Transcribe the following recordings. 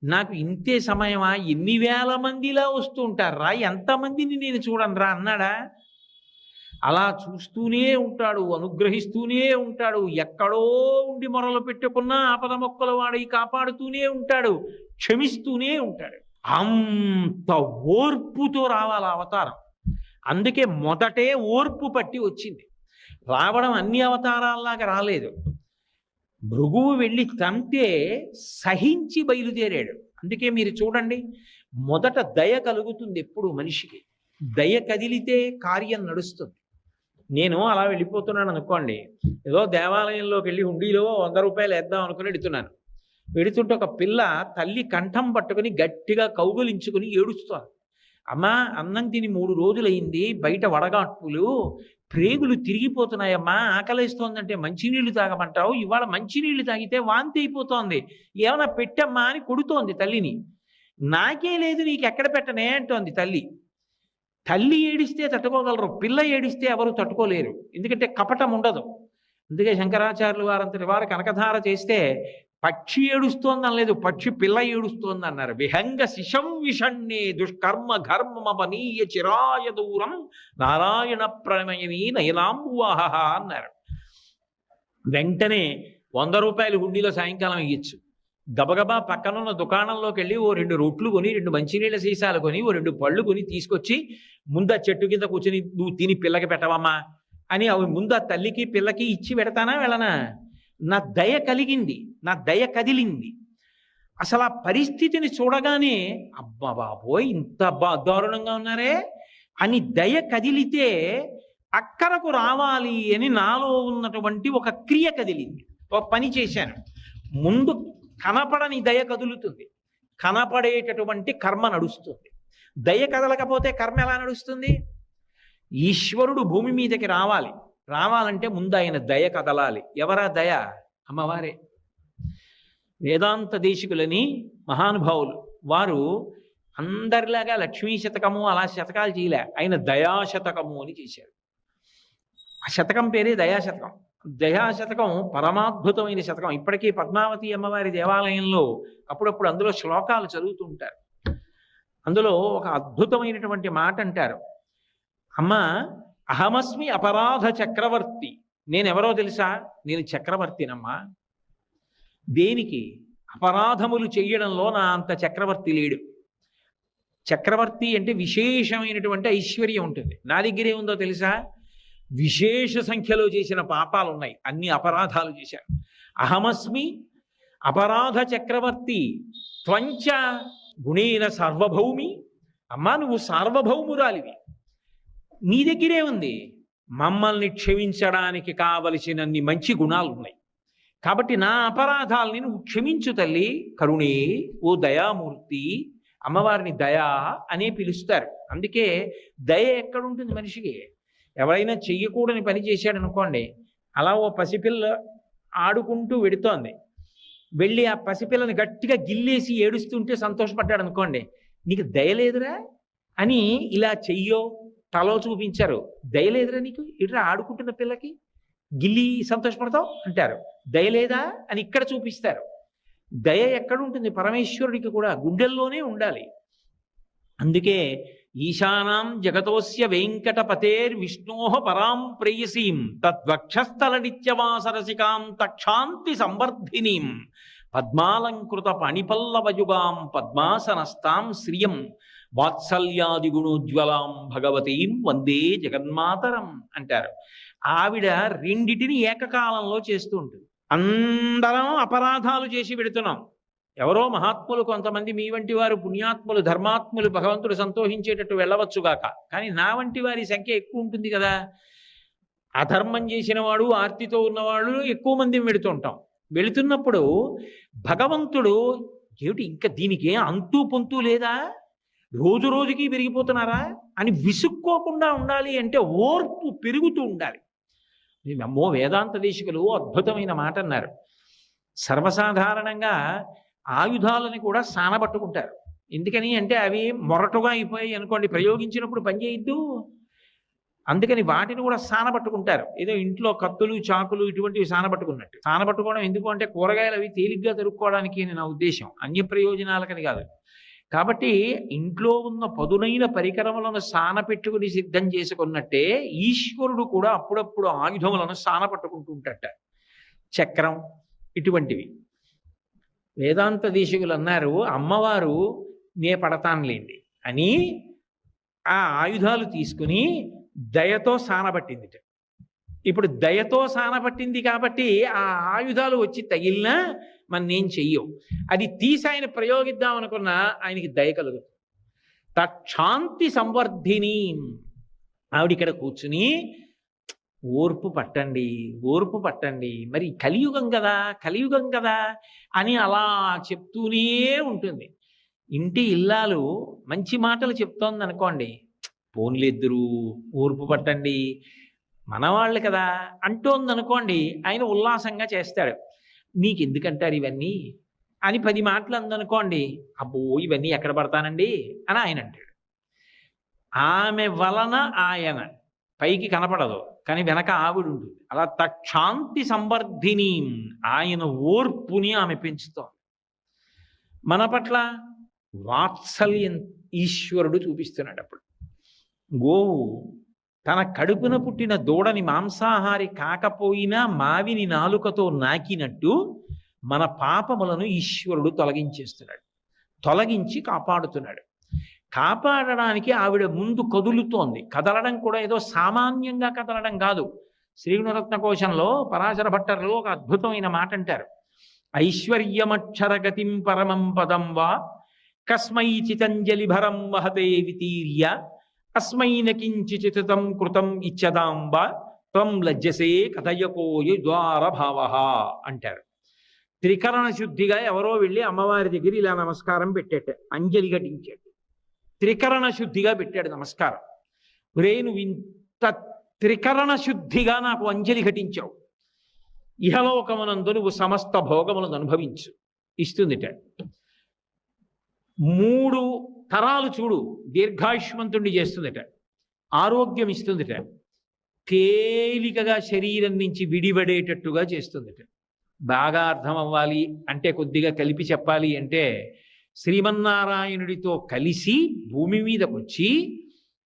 నాకు ఇంతే సమయమా, ఎన్ని వేల మందిలా వస్తూ ఉంటారా, ఎంతమందిని నేను చూడనురా అన్నాడా? అలా చూస్తూనే ఉంటాడు, అనుగ్రహిస్తూనే ఉంటాడు, ఎక్కడో ఉండి మొరలు పెట్టుకున్నా ఆపద మొక్కల వాడి కాపాడుతూనే ఉంటాడు, క్షమిస్తూనే ఉంటాడు. అంత ఓర్పుతో రావాలి అవతారం. అందుకే మొదటే ఓర్పు పట్టి వచ్చింది. రావడం అన్ని అవతారాల్లాగా రాలేదు. భృగువు వెళ్ళి తంతే సహించి బయలుదేరాడు. అందుకే మీరు చూడండి, మొదట దయ కలుగుతుంది ఎప్పుడు మనిషికి. దయ కదిలితే కార్యం నడుస్తుంది. నేను అలా వెళ్ళిపోతున్నాను అనుకోండి, ఏదో దేవాలయంలోకి వెళ్ళి హుండీలో 100 రూపాయలు వేద్దాం అనుకుని వెడుతున్నాను. వెడుతుంటే ఒక పిల్ల తల్లి కంఠం పట్టుకుని గట్టిగా కౌగులించుకుని ఏడుస్తోంది. అమ్మా, అన్నం తిని 3 రోజులైంది, బయట వడగాట్పులు, ప్రేగులు తిరిగిపోతున్నాయమ్మా, ఆకలిస్తోందంటే మంచినీళ్లు తాగమంటావు, ఇవాళ మంచినీళ్లు తాగితే వాంతి అయిపోతోంది, ఏమైనా పెట్టమ్మా అని కొడుతోంది తల్లిని. నాకే లేదు, నీకు ఎక్కడ పెట్టనే అంటోంది తల్లి. తల్లి ఏడిస్తే తట్టుకోగలరు, పిల్ల ఏడిస్తే ఎవరు తట్టుకోలేరు, ఎందుకంటే కపటం ఉండదు. అందుకే శంకరాచార్యులు వారంతటి వారు కనకధార చేస్తే పక్షి ఏడుస్తోంది అనలేదు, పక్షి పిల్ల ఏడుస్తోంది అన్నారు. విహంగ శిశం విషణ్ణే దుష్కర్మ ఘర్మపనీయ చిరాయ దూరం నారాయణ ప్రణయని నయనాంబువాహ అన్నారు. వెంటనే 100 రూపాయలు హుండీలో సాయంకాలం ఇయ్యచ్చు. గబగబా పక్కనున్న దుకాణంలోకి వెళ్ళి ఓ 2 రొట్లు కొని, 2 మంచినీళ్ళ సీసాలు కొని, ఓ 2 పళ్ళు కొని తీసుకొచ్చి ముందు ఆ చెట్టు కింద కూర్చొని నువ్వు తిని పిల్లకి పెట్టవమ్మా అని అవి ముందు ఆ తల్లికి పిల్లకి ఇచ్చి పెడతానా వెళ్ళనా? నా దయ కలిగింది, నా దయ కదిలింది. అసలు ఆ పరిస్థితిని చూడగానే అబ్బా బాబోయ్ ఇంత దారుణంగా ఉన్నారే అని దయ కదిలితే అక్కడకు రావాలి అని నాలో ఉన్నటువంటి ఒక క్రియ కదిలింది, ఒక పని చేశాను. ముందు కనపడని దయ కదులుతుంది, కనపడేటటువంటి కర్మ నడుస్తుంది. దయ కదలకపోతే కర్మ ఎలా నడుస్తుంది? ఈశ్వరుడు భూమి మీదకి రావాలంటే ముందు ఆయన దయ కదలాలి. ఎవరా దయ? అమ్మవారే. వేదాంత దేశికులని మహానుభావులు వారు అందరిలాగా లక్ష్మీ శతకము అలా శతకాలు చేయలే, ఆయన దయాశతకము అని చేశారు. ఆ శతకం పేరే దయాశతకం. దయాశతకం పరమాద్భుతమైన శతకం. ఇప్పటికీ పద్మావతి అమ్మవారి దేవాలయంలో అప్పుడప్పుడు అందులో శ్లోకాలు చదువుతూ ఉంటారు. అందులో ఒక అద్భుతమైనటువంటి మాట అంటారు, అమ్మ అహమస్మి అపరాధ చక్రవర్తి. నేనెవరో తెలుసా? నేను చక్రవర్తినమ్మా. దేనికి? అపరాధములు చెయ్యడంలో నా అంత చక్రవర్తి లేడు. చక్రవర్తి అంటే విశేషమైనటువంటి ఐశ్వర్యం ఉంటుంది. నా దగ్గరే ఉందో తెలుసా? విశేష సంఖ్యలో చేసిన పాపాలు ఉన్నాయి, అన్ని అపరాధాలు చేశారు. అహమస్మి అపరాధ చక్రవర్తి త్వంచ గుణేన సార్వభౌమి. అమ్మా నువ్వు సార్వభౌమురాలివి, నీ దగ్గరే ఉంది. మమ్మల్ని క్షమించడానికి కావలసినన్ని మంచి గుణాలు ఉన్నాయి, కాబట్టి నా అపరాధాలని నువ్వు క్షమించు తల్లి. కరుణే ఓ దయామూర్తి. అమ్మవారిని దయా అనే పిలుస్తారు. అందుకే దయ ఎక్కడుంటుంది మనిషికి? ఎవరైనా చెయ్యకూడని పని చేశాడు అనుకోండి, అలా ఓ పసిపిల్ల ఆడుకుంటూ వెడుతోంది, వెళ్ళి ఆ పసిపిల్లని గట్టిగా గిల్లేసి ఏడుస్తుంటే సంతోషపడ్డాడు అనుకోండి, నీకు దయలేదురా అని ఇలా చెయ్యో తలో చూపించారు. దయలేదురా నీకు, ఇట్లా ఆడుకుంటున్న పిల్లకి గిల్లి సంతోషపడతావు అంటారు. దయలేదా అని ఇక్కడ చూపిస్తారు. దయ ఎక్కడ ఉంటుంది? పరమేశ్వరుడికి కూడా గుండెల్లోనే ఉండాలి. అందుకే ఈశానాం జగతోస్య వెంకటపతేర్ విష్ణోః పరాం ప్రేయసీం తద్వక్షస్థల నిత్యవాసరసికాం తక్షాంతి సంవర్ధినీం పద్మాలంకృత పణిపల్లవయుగాం పద్మాసనస్తాం శ్రియం వాత్సల్యాది గుణోజ్వలాం భగవతీం వందే జగన్మాతరం అంటారు. ఆవిడ రెండిటిని ఏకకాలంలో చేస్తూ ఉంటుంది. అందరం అపరాధాలు చేసి పెడుతున్నాం. ఎవరో మహాత్ములు కొంతమంది, మీ వంటి వారు పుణ్యాత్ములు ధర్మాత్ములు భగవంతుడు సంతోషించేటట్టు వెళ్ళవచ్చుగాక, కానీ నా వంటి వారి సంఖ్య ఎక్కువ ఉంటుంది కదా. అధర్మం చేసిన వాడు, ఆర్తితో ఉన్నవాళ్ళు ఎక్కువ మంది వెళుతుంటాం. వెళుతున్నప్పుడు భగవంతుడు ఏమిటి ఇంకా దీనికి అంతూ పొంతూ లేదా, రోజు రోజుకి పెరిగిపోతున్నారా అని విసుక్కోకుండా ఉండాలి అంటే ఓర్పు పెరుగుతూ ఉండాలి. అమ్మో వేదాంత దేశికులు అద్భుతమైన మాట అన్నారు. సర్వసాధారణంగా ఆయుధాలని కూడా సానబట్టుకుంటారు. ఎందుకని అంటే అవి మొరటుగా అయిపోయాయి అనుకోండి, ప్రయోగించినప్పుడు పనిచేయద్దు. అందుకని వాటిని కూడా సానబట్టుకుంటారు. ఏదో ఇంట్లో కత్తులు చాకులు ఇటువంటివి సానబట్టుకున్నట్టు. సానబట్టుకోవడం ఎందుకు అంటే కూరగాయలు అవి తేలిగ్గా తరుక్కోవడానికి నా ఉద్దేశం, అన్య ప్రయోజనాలకని కాదు. కాబట్టి ఇంట్లో ఉన్న పదునైన పరికరములను సానపెట్టుకుని సిద్ధం చేసుకున్నట్టే ఈశ్వరుడు కూడా అప్పుడప్పుడు ఆయుధములను సానపట్టుకుంటూ ఉంటాడట. చక్రం ఇటువంటివి. వేదాంత దేశికులు అన్నారు, అమ్మవారు నే పడతానులేండి అని ఆ ఆయుధాలు తీసుకుని దయతో సానబట్టిందిట. ఇప్పుడు దయతో సానబట్టింది కాబట్టి ఆ ఆయుధాలు వచ్చి తగిలినా మనం చెయ్యవు. అది తీసి ఆయన ప్రయోగిద్దాం అనుకున్నా ఆయనకి దయ కలుగుతుంది. తక్షాంతి సంవర్ధిని. ఆవిడ ఇక్కడ కూర్చుని ఓర్పు పట్టండి, ఓర్పు పట్టండి, మరి కలియుగం కదా అని అలా చెప్తూనే ఉంటుంది. ఇంటి ఇల్లాలు మంచి మాటలు చెప్తోంది అనుకోండి, పోన్లిద్దరు ఓర్పు పట్టండి మనవాళ్ళు కదా అంటోంది అనుకోండి, ఆయన ఉల్లాసంగా చేస్తాడు. మీకు ఎందుకంటారు ఇవన్నీ అని 10 మాటలు అందనుకోండి, అబ్బో ఇవన్నీ ఎక్కడ పడతానండి అని ఆయన అంటాడు. ఆమె వలన ఆయన పైకి కనపడదు కానీ వెనక ఆవిడ ఉంటుంది. అలా తక్షాంతి సంవర్ధిని, ఆయన ఓర్పుని ఆమె పెంచుతోంది. మన పట్ల వాత్సల్యం ఈశ్వరుడు చూపిస్తున్నాడు. అప్పుడు గోవు తన కడుపున పుట్టిన దూడని మాంసాహారి కాకపోయినా మావిని నాలుకతో నాకినట్టు మన పాపములను ఈశ్వరుడు తొలగించేస్తున్నాడు, తొలగించి కాపాడుతున్నాడు. కాపాడడానికి ఆవిడ ముందు కదులుతోంది. కదలడం కూడా ఏదో సామాన్యంగా కదలడం కాదు. శ్రీగుణరత్న కోశంలో పరాశర భట్టర్లు ఒక అద్భుతమైన మాట అంటారు. ఐశ్వర్యమక్షరగతిం పరమం పదం వా కస్మై చితంజలి భరం వహతే వితీర్య అస్మైన కించిచితం కృతం ఇచ్చదాంబ త్వం లజ్జసే కథయకోయ ద్వార భావ అంటారు. త్రికరణ శుద్ధిగా ఎవరో వెళ్ళి అమ్మవారి దగ్గర ఇలా నమస్కారం పెట్టేట, అంజలి ఘటించాడు. త్రికరణ శుద్ధిగా పెట్టాడు నమస్కారం. నువ్వు ఇంత త్రికరణ శుద్ధిగా నాకు అంజలి ఘటించావు, ఇహలోకమునందు నువ్వు సమస్త భోగములను అనుభవించు ఇస్తుందిట. 3 తరాలు చూడు దీర్ఘాయుష్మంతుణ్ణి చేస్తుందిట, ఆరోగ్యం ఇస్తుందిట, తేలికగా శరీరం నుంచి విడిపడేటట్టుగా చేస్తుందిట. బాగా అర్థం అవ్వాలి అంటే, కొద్దిగా కలిపి చెప్పాలి అంటే, శ్రీమన్నారాయణుడితో కలిసి భూమి మీదకి వచ్చి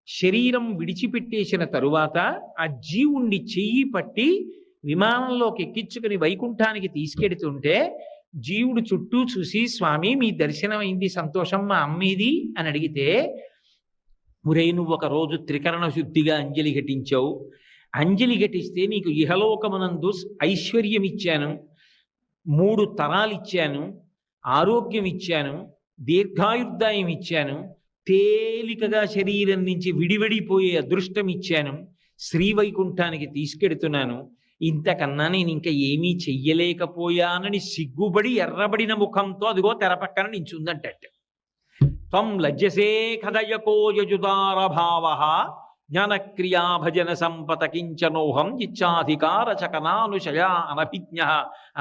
శరీరం విడిచిపెట్టేసిన తరువాత ఆ జీవుణ్ణి చెయ్యి పట్టి విమానంలోకి ఎక్కించుకుని వైకుంఠానికి తీసుకెడుతుంటే జీవుడు చుట్టూ చూసి, స్వామి మీ దర్శనం అయింది, సంతోషం, మా అమ్మీది అని అడిగితే, నువ్వు ఒక రోజు త్రికరణ శుద్ధిగా అంజలి ఘటించావు, అంజలి ఘటిస్తే నీకు ఇహలోకమునందు ఐశ్వర్యం ఇచ్చాను, 3 తరాలు ఇచ్చాను, ఆరోగ్యం ఇచ్చాను, దీర్ఘాయుర్దాయం ఇచ్చాను, తేలికగా శరీరం నుంచి విడివడిపోయే అదృష్టం ఇచ్చాను, శ్రీవైకుంఠానికి తీసుకెడుతున్నాను, ఇంతకన్నా నేను ఇంకా ఏమీ చెయ్యలేకపోయానని సిగ్గుబడి ఎర్రబడిన ముఖంతో అదిగో తెర పక్కన నించుందంట. త్వం లజ్జసే కథయకో యజుదార భావ జ్ఞానక్రియా భజన సంపత కించనోహం ఇచ్చాధికార చకనానుశయా అనభిజ్ఞ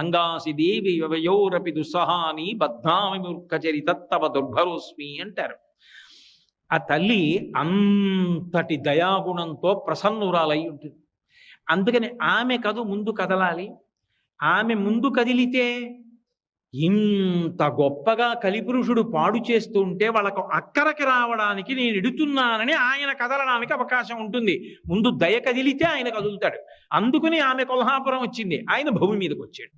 అంగాసి దేవి వ్యవయోరపి దుస్సహాని బద్ధామి మూర్ఖచరితత్తవ దుర్భరోస్మి అంటారు. ఆ తల్లి అంతటి దయాగుణంతో ప్రసన్నురాలై ఉంటుంది. అందుకని ఆమె ముందు కదలాలి. ఆమె ముందు కదిలితే ఇంత గొప్పగా కలిపురుషుడు పాడు చేస్తుంటే వాళ్ళకు అక్కరకి రావడానికి నేను ఎడుతున్నానని ఆయన కదలడానికి అవకాశం ఉంటుంది. ముందు దయ కదిలితే ఆయన కదులుతాడు. అందుకని ఆమె కొల్హాపురం వచ్చింది, ఆయన భూమి మీదకి వచ్చాడు.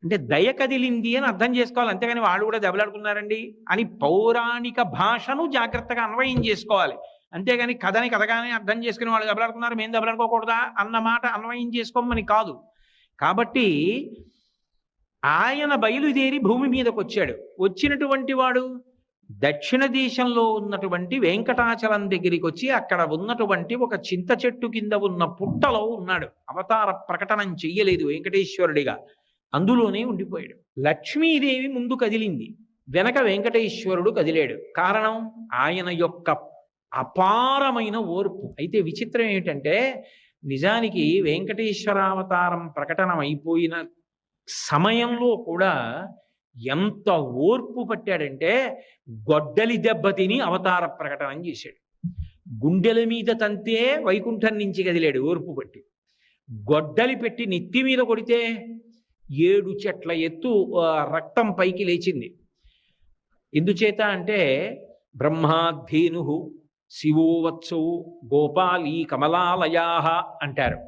అంటే దయ కదిలింది అని అర్థం చేసుకోవాలి. అంతేగాని వాళ్ళు కూడా దెబ్బలాడుకున్నారండి అని పౌరాణిక భాషను జాగ్రత్తగా అన్వయం చేసుకోవాలి. అంతేగాని కథగానే అర్థం చేసుకుని వాళ్ళు దెబ్బలాడుకున్నారు, మేము దెబ్బలాడుకోకూడదా అన్న మాట అన్వయం చేసుకోమని కాదు. కాబట్టి ఆయన బయలుదేరి భూమి మీదకి వచ్చాడు. వచ్చినటువంటి వాడు దక్షిణ దేశంలో ఉన్నటువంటి వెంకటాచలం దగ్గరికి వచ్చి అక్కడ ఉన్నటువంటి ఒక చింత చెట్టు కింద ఉన్న పుట్టలో ఉన్నాడు. అవతార ప్రకటనం చెయ్యలేదు వెంకటేశ్వరుడిగా, అందులోనే ఉండిపోయాడు. లక్ష్మీదేవి ముందు కదిలింది, వెనక వెంకటేశ్వరుడు కదిలాడు. కారణం ఆయన యొక్క అపారమైన ఓర్పు. అయితే విచిత్రం ఏమిటంటే, నిజానికి వెంకటేశ్వరావతారం ప్రకటనం అయిపోయిన సమయంలో కూడా ఎంత ఓర్పు పట్టాడంటే, గొడ్డలి దెబ్బతిని అవతార ప్రకటన చేశాడు. గుండెల మీద తంతే వైకుంఠం నుంచి కదిలాడు ఓర్పు పట్టి. గొడ్డలి పెట్టి నెత్తి మీద కొడితే 7 చెట్ల ఎత్తు రక్తం పైకి లేచింది. ఎందుచేత అంటే బ్రహ్మాధేను శివో వత్సౌ గోపాలీ కమలాలయా అంటారు.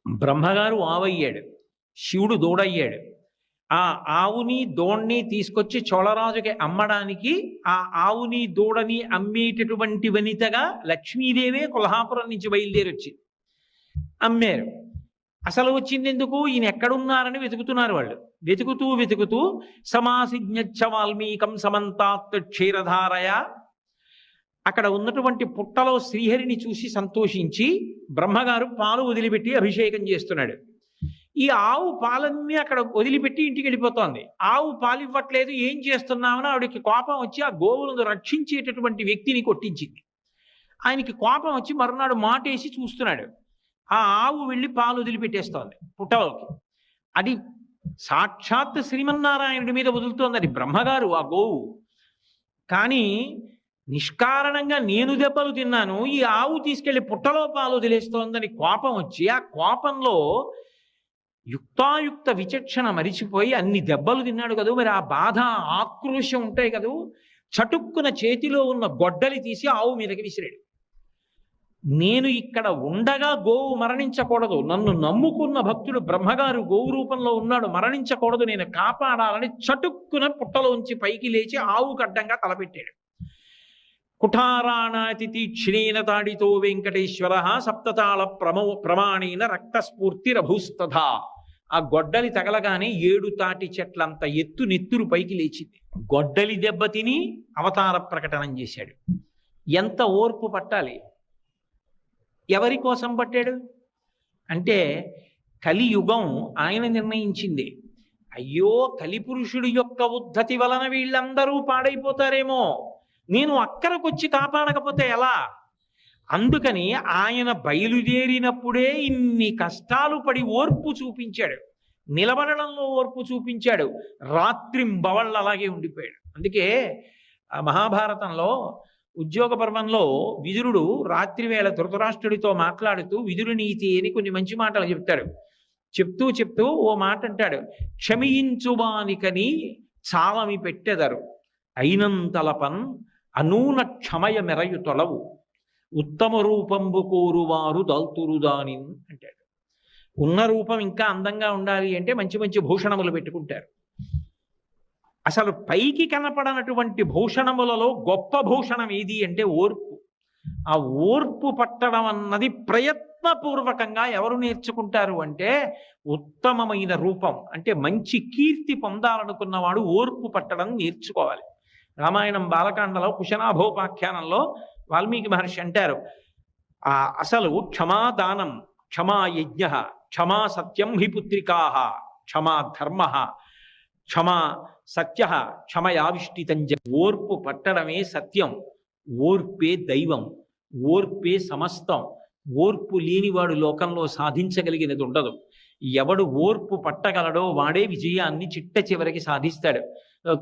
బ్రహ్మగారు ఆవయ్యాడు, శివుడు దూడయ్యాడు. ఆ ఆవుని దూడని తీసుకొచ్చి చోళరాజుకి అమ్మడానికి ఆ ఆవుని దూడని అమ్మేటటువంటి వనితగా లక్ష్మీదేవే కొల్హాపురం నుంచి బయలుదేరి వచ్చింది. అమ్మారు. అసలు వచ్చింది ఎందుకు? ఈయన ఎక్కడున్నారని వెతుకుతున్నారు వాళ్ళు. వెతుకుతూ వెతుకుతూ సమాసిజ్ఞచ్చ వాల్మీకం సమంతాత్ క్షీరధారయ, అక్కడ ఉన్నటువంటి పుట్టలో శ్రీహరిని చూసి సంతోషించి బ్రహ్మగారు పాలు వదిలిపెట్టి అభిషేకం చేస్తున్నాడు. ఈ ఆవు పాలన్నీ అక్కడ వదిలిపెట్టి ఇంటికి వెళ్ళిపోతోంది. ఆవు పాలు ఇవ్వట్లేదు, ఏం చేస్తున్నామని ఆవిడకి కోపం వచ్చి ఆ గోవులను రక్షించేటటువంటి వ్యక్తిని కొట్టించింది. ఆయనకి కోపం వచ్చి మరునాడు మాటేసి చూస్తున్నాడు. ఆ ఆవు వెళ్ళి పాలు వదిలిపెట్టేస్తోంది పుట్టలోకి. అది సాక్షాత్ శ్రీమన్నారాయణుడి మీద వదులుతోంది, అది బ్రహ్మగారు ఆ గోవు. కానీ నిష్కారణంగా నేను దెబ్బలు తిన్నాను, ఈ ఆవు తీసుకెళ్లి పుట్టలో పాలు వదిలేస్తోందని కోపం వచ్చి ఆ కోపంలో యుక్తాయుక్త విచక్షణ మరిచిపోయి అన్ని దెబ్బలు తిన్నాడు కదా. మరి ఆ బాధ ఆక్రోశం ఉంటాయి కదా, చటుక్కున చేతిలో ఉన్న గొడ్డలి తీసి ఆవు మీదకి విసిరాడు. నేను ఇక్కడ ఉండగా గోవు మరణించకూడదు, నన్ను నమ్ముకున్న భక్తుడు బ్రహ్మగారు గోవు రూపంలో ఉన్నాడు, మరణించకూడదు, నేను కాపాడాలని చటుక్కున పుట్టలోంచి పైకి లేచి ఆవుకు అడ్డంగా తలపెట్టాడు. కుఠారాణాతి తీక్షణేన తాడితో వెంకటేశ్వర సప్తతాళ ప్రమాణేన రక్తస్ఫూర్తిరభూస్తథా. ఆ గొడ్డలి తగలగానే 7 తాటి చెట్లంత ఎత్తు నెత్తురు పైకి లేచింది. గొడ్డలి దెబ్బతిని అవతార ప్రకటనం చేశాడు. ఎంత ఓర్పు పట్టాలి! ఎవరి కోసం పట్టాడు అంటే కలియుగం ఆయన నిర్ణయించింది. అయ్యో, కలిపురుషుడి యొక్క ఉద్ధతి వలన వీళ్ళందరూ పాడైపోతారేమో, నేను అక్కడికొచ్చి కాపాడకపోతే ఎలా? అందుకని ఆయన బయలుదేరినప్పుడే ఇన్ని కష్టాలు పడి ఓర్పు చూపించాడు, నిలబడడంలో ఓర్పు చూపించాడు, రాత్రింబవళ్ళు అలాగే ఉండిపోయాడు. అందుకే ఆ మహాభారతంలో ఉద్యోగ పర్వంలో విదురుడు రాత్రివేళ ధృతరాష్ట్రుడితో మాట్లాడుతూ విదురు నీతి అని కొన్ని మంచి మాటలు చెప్తాడు. చెప్తూ చెప్తూ ఓ మాట అంటాడు, క్షమించువానికని చాలమి పెట్టెదరు అయినంతలపన్ అనూన క్షమయ మెరయు తొలవు ఉత్తమ రూపంబు కోరువారు దల్తురుదాని అంటాడు. ఉన్న రూపం ఇంకా అందంగా ఉండాలి అంటే మంచి మంచి భూషణములు పెట్టుకుంటారు. అసలు పైకి కనపడనటువంటి భూషణములలో గొప్ప భూషణం ఏది అంటే ఓర్పు. ఆ ఓర్పు పట్టడం అన్నది ప్రయత్నపూర్వకంగా ఎవరు నేర్చుకుంటారు అంటే ఉత్తమమైన రూపం అంటే మంచి కీర్తి పొందాలనుకున్నవాడు ఓర్పు పట్టడం నేర్చుకోవాలి. రామాయణం బాలకాండలో కుశనాభోపాఖ్యానంలో వాల్మీకి మహర్షి అంటారు, అసలు క్షమాదానం, క్షమా యజ్ఞ, క్షమా సత్యం హి పుత్రికాః, క్షమా ధర్మ, క్షమా సత్య, క్షమయావిష్టితంజ. ఓర్పు పట్టడమే సత్యం, ఓర్పే దైవం, ఓర్పే సమస్తం. ఓర్పు లేనివాడు లోకంలో సాధించగలిగినది ఉండదు. ఎవడు ఓర్పు పట్టగలడో వాడే విజయాన్ని చిట్ట చివరికి సాధిస్తాడు.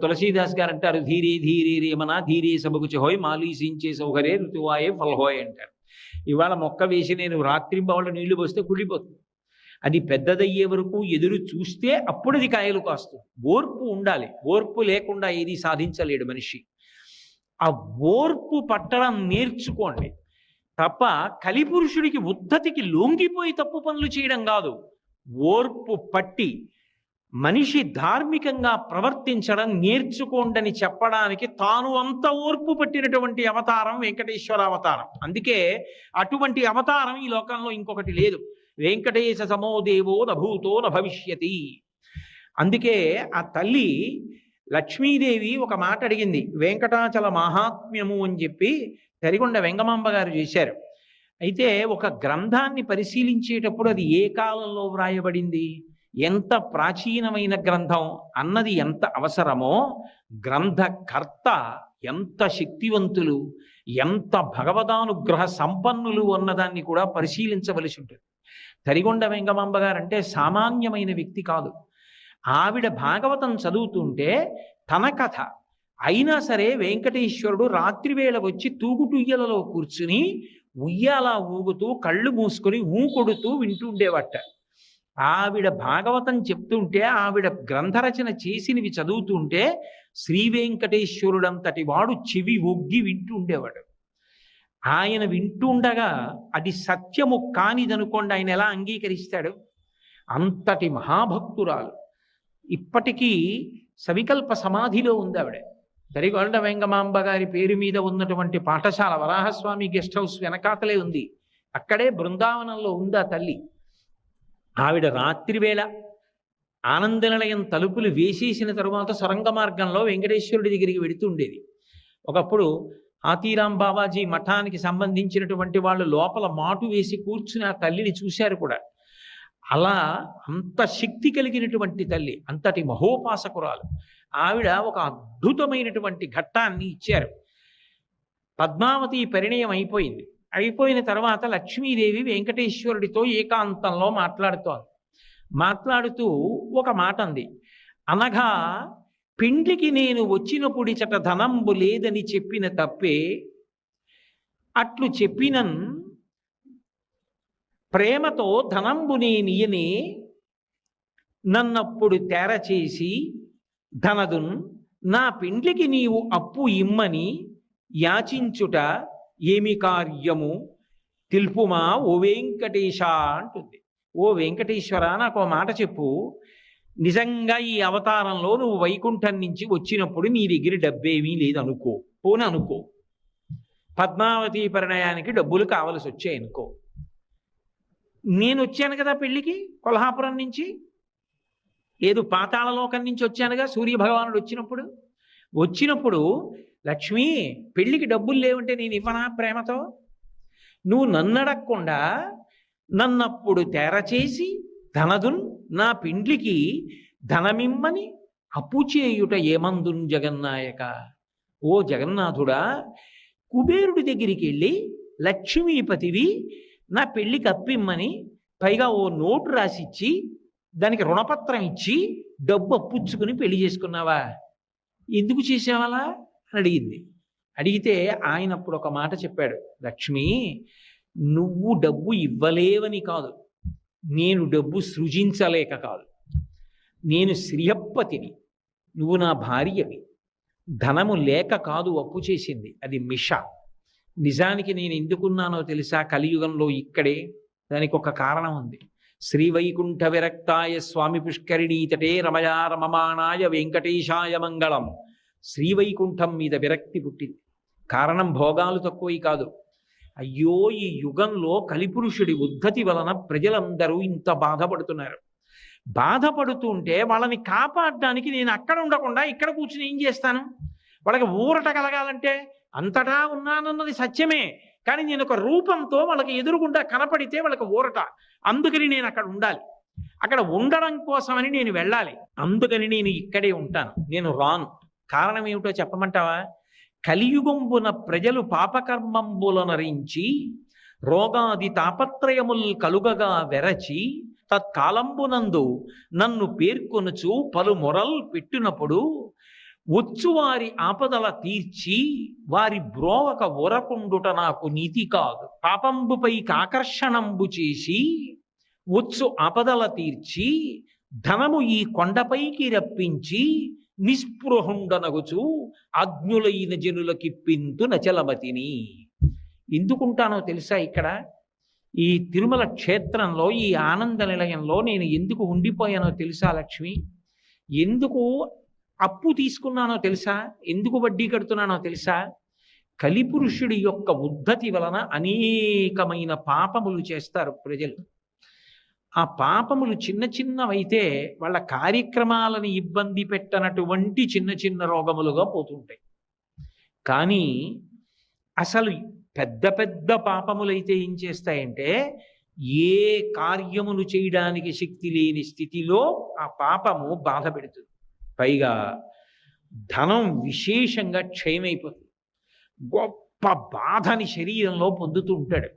తులసీదాస్ గారు అంటారు, ధీరే ధీరే రేమన ధీరే సబకు చెహోయ్ మాలీసించే సౌకర్య ఋతువాయే ఫల్హోయ్ అంటారు. ఇవాళ మొక్క వేసి నేను రాత్రింబవళ్ళు నీళ్లు పోస్తే కుళ్ళిపోతుంది. అది పెద్దదయ్యే వరకు ఎదురు చూస్తే అప్పుడు అది కాయలు కాస్తుంది. ఓర్పు ఉండాలి, ఓర్పు లేకుండా ఏది సాధించలేడు మనిషి. ఆ ఓర్పు పట్టడం నేర్చుకోండి తప్ప కలిపురుషుడికి ఉద్ధతికి లొంగిపోయి తప్పు పనులు చేయడం కాదు. ఓర్పు పట్టి మనిషి ధార్మికంగా ప్రవర్తించడం నేర్చుకోండని చెప్పడానికి తాను అంత ఓర్పు పట్టినటువంటి అవతారం వెంకటేశ్వర అవతారం. అందుకే అటువంటి అవతారం ఈ లోకంలో ఇంకొకటి లేదు. వెంకటేశ సమో దేవో నభూతో నభవిష్యతి. అందుకే ఆ తల్లి లక్ష్మీదేవి ఒక మాట అడిగింది, వెంకటాచల మహాత్మ్యము అని చెప్పి తరిగొండ వెంగమాంబ గారు చేశారు. అయితే ఒక గ్రంథాన్ని పరిశీలించేటప్పుడు అది ఏ కాలంలో వ్రాయబడింది, ఎంత ప్రాచీనమైన గ్రంథం అన్నది ఎంత అవసరమో, గ్రంథకర్త ఎంత శక్తివంతులు, ఎంత భగవదానుగ్రహ సంపన్నులు అన్నదాన్ని కూడా పరిశీలించవలసి ఉంటుంది. తరిగొండ వెంగమాంబ గారు అంటే సామాన్యమైన వ్యక్తి కాదు. ఆవిడ భాగవతం చదువుతుంటే తన కథ, అయినా సరే వెంకటేశ్వరుడు రాత్రివేళ వచ్చి తూగుటుయ్యలలో కూర్చుని ఉయ్యాల ఊగుతూ కళ్ళు మూసుకొని కొడుతూ వింటూ ఉండేవట. ఆవిడ భాగవతం చెప్తుంటే, ఆవిడ గ్రంథరచన చేసినవి చదువుతుంటే శ్రీ వెంకటేశ్వరుడంతటి వాడు చెవి ఒగ్గి వింటూ ఉండేవాడు. ఆయన వింటుండగా అది సత్యము కానిదనుకోండి, ఆయన ఎలా అంగీకరిస్తాడు? అంతటి మహాభక్తురాలు. ఇప్పటికీ సవికల్ప సమాధిలో ఉంది ఆవిడ. దరిగొండ వెంగమాంబ గారి పేరు మీద ఉన్నటువంటి పాఠశాల వరాహస్వామి గెస్ట్ హౌస్ వెనకాతలే ఉంది. అక్కడే బృందావనంలో ఉంది ఆ తల్లి. ఆవిడ రాత్రివేళ ఆనందనిలయం తలుపులు వేసేసిన తరువాత సొరంగ మార్గంలో వెంకటేశ్వరుడి దగ్గరికి వెడుతుండేది. ఒకప్పుడు ఆతీరాం బాబాజీ మఠానికి సంబంధించినటువంటి వాళ్ళు లోపల మాటు వేసి కూర్చుని ఆ తల్లిని చూశారు కూడా. అలా అంత శక్తి కలిగినటువంటి తల్లి, అంతటి మహోపాసకురాలు. ఆవిడ ఒక అద్భుతమైనటువంటి ఘట్టాన్ని ఇచ్చారు. పద్మావతి పరిణయం అయిపోయింది. అయిపోయిన తర్వాత లక్ష్మీదేవి వెంకటేశ్వరుడితో ఏకాంతంలో మాట్లాడుతూ ఒక మాట అంది. అనగా పిండికి నేను వచ్చినప్పుడిచట ధనంబు లేదని చెప్పిన తప్పే, అట్లు చెప్పినన్ ప్రేమతో ధనంబు నేనియనే, నన్నప్పుడు తేరచేసి ధనదున్ నా పిండ్లికి నీవు అప్పు ఇమ్మని యాచించుట ఏమి కార్యము తెలుపుమా ఓ వెంకటేశ అంటుంది. ఓ వెంకటేశ్వర, నాకు ఓ మాట చెప్పు. నిజంగా ఈ అవతారంలో నువ్వు వైకుంఠం నుంచి వచ్చినప్పుడు నీ దగ్గర డబ్బేమీ లేదనుకో, పోని అనుకో, పద్మావతి పరిణయానికి డబ్బులు కావలసి వచ్చాయనుకో. నేను వచ్చాను కదా పెళ్లికి కొల్హాపురం నుంచి, ఏదో పాతాళలోకం నుంచి వచ్చానుగా సూర్యభగవానుడు వచ్చినప్పుడు లక్ష్మి పెళ్లికి డబ్బులు లేవంటే నేను ఇవ్వనా ప్రేమతో? నువ్వు నన్నడగకుండా నన్నప్పుడు తేరచేసి ధనదున్ నా పిండ్లికి ధనమిమ్మని అప్పు చేయుట ఏమందున్ జగన్నాయక. ఓ జగన్నాథుడా, కుబేరుడి దగ్గరికి వెళ్ళి లక్ష్మీపతివి నా పెళ్లికి అప్పిమ్మని, పైగా ఓ నోటు రాసిచ్చి దానికి రుణపత్రం ఇచ్చి డబ్బు అప్పుచ్చుకుని పెళ్లి చేసుకున్నావా? ఎందుకు చేసావాలా అని అడిగింది. అడిగితే ఆయన అప్పుడు ఒక మాట చెప్పాడు. లక్ష్మి, నువ్వు డబ్బు ఇవ్వలేవని కాదు, నేను డబ్బు సృజించలేక కాదు. నేను శ్రీయప్పతిని, నువ్వు నా భార్యవి. ధనము లేక కాదు అప్పు చేసింది, అది మిష. నిజానికి నేను ఎందుకున్నానో తెలుసా? కలియుగంలో ఇక్కడే. దానికి ఒక కారణం ఉంది. శ్రీవైకుంఠ విరక్తాయ స్వామి పుష్కరిణీతటే రమయా రమమాణాయ వెంకటేశాయ మంగళం. శ్రీవైకుంఠం మీద విరక్తి పుట్టింది. కారణం భోగాలు తక్కువై కాదు. అయ్యో, ఈ యుగంలో కలిపురుషుడి ఉద్ధతి వలన ప్రజలందరూ ఇంత బాధపడుతున్నారు. బాధపడుతుంటే వాళ్ళని కాపాడడానికి నేను అక్కడ ఉండకుండా ఇక్కడ కూర్చుని ఏం చేస్తాను? వాళ్ళకి ఊరట కలగాలంటే అంతటా ఉన్నానన్నది సత్యమే, కానీ నేను ఒక రూపంతో వాళ్ళకి ఎదురుగుండా కనపడితే వాళ్ళకి ఊరట. అందుకని నేను అక్కడ ఉండాలి. అక్కడ ఉండడం కోసమని నేను వెళ్ళాలి. అందుకని నేను ఇక్కడే ఉంటాను, నేను రాను. కారణం ఏమిటో చెప్పమంటావా? కలియుగంబున ప్రజలు పాపకర్మంబులనరించి రోగాది తాపత్రయముల్ కలుగగా వెరచి తత్కాలంబునందు నన్ను పేర్కొనుచు పలు మొరల్ పెట్టినప్పుడు వచ్చు వారి ఆపదల తీర్చి వారి బ్రోవక ఒరకుండుట నాకు నీతి కాదు. పాపంబుపై ఆకర్షణంబు చేసి వచ్చు ఆపదల తీర్చి ధనము ఈ కొండపైకి రప్పించి నిస్పృహుండనగుచు అజ్ఞులైన జనులకిప్పింతు నచలమతిని. ఎందుకుంటానో తెలుసా? ఇక్కడ ఈ తిరుమల క్షేత్రంలో, ఈ ఆనంద నిలయంలో నేను ఎందుకు ఉండిపోయానో తెలుసా లక్ష్మి? ఎందుకు అప్పు తీసుకున్నానో తెలుసా? ఎందుకు వడ్డీ కడుతున్నానో తెలుసా? కలిపురుషుడి యొక్క ఉద్ధతి వలన అనేకమైన పాపములు చేస్తారు ప్రజలు. ఆ పాపములు చిన్న చిన్నవైతే వాళ్ళ కార్యక్రమాలను ఇబ్బంది పెట్టనటువంటి చిన్న చిన్న రోగములుగా పోతుంటాయి. కానీ అసలు పెద్ద పెద్ద పాపములైతే ఏం చేస్తాయంటే, ఏ కార్యమును చేయడానికి శక్తి లేని స్థితిలో ఆ పాపము బాధ పెడుతుంది. పైగా ధనం విశేషంగా క్షయమైపోతుంది. గొప్ప బాధని శరీరంలో పొందుతూ ఉంటాడు.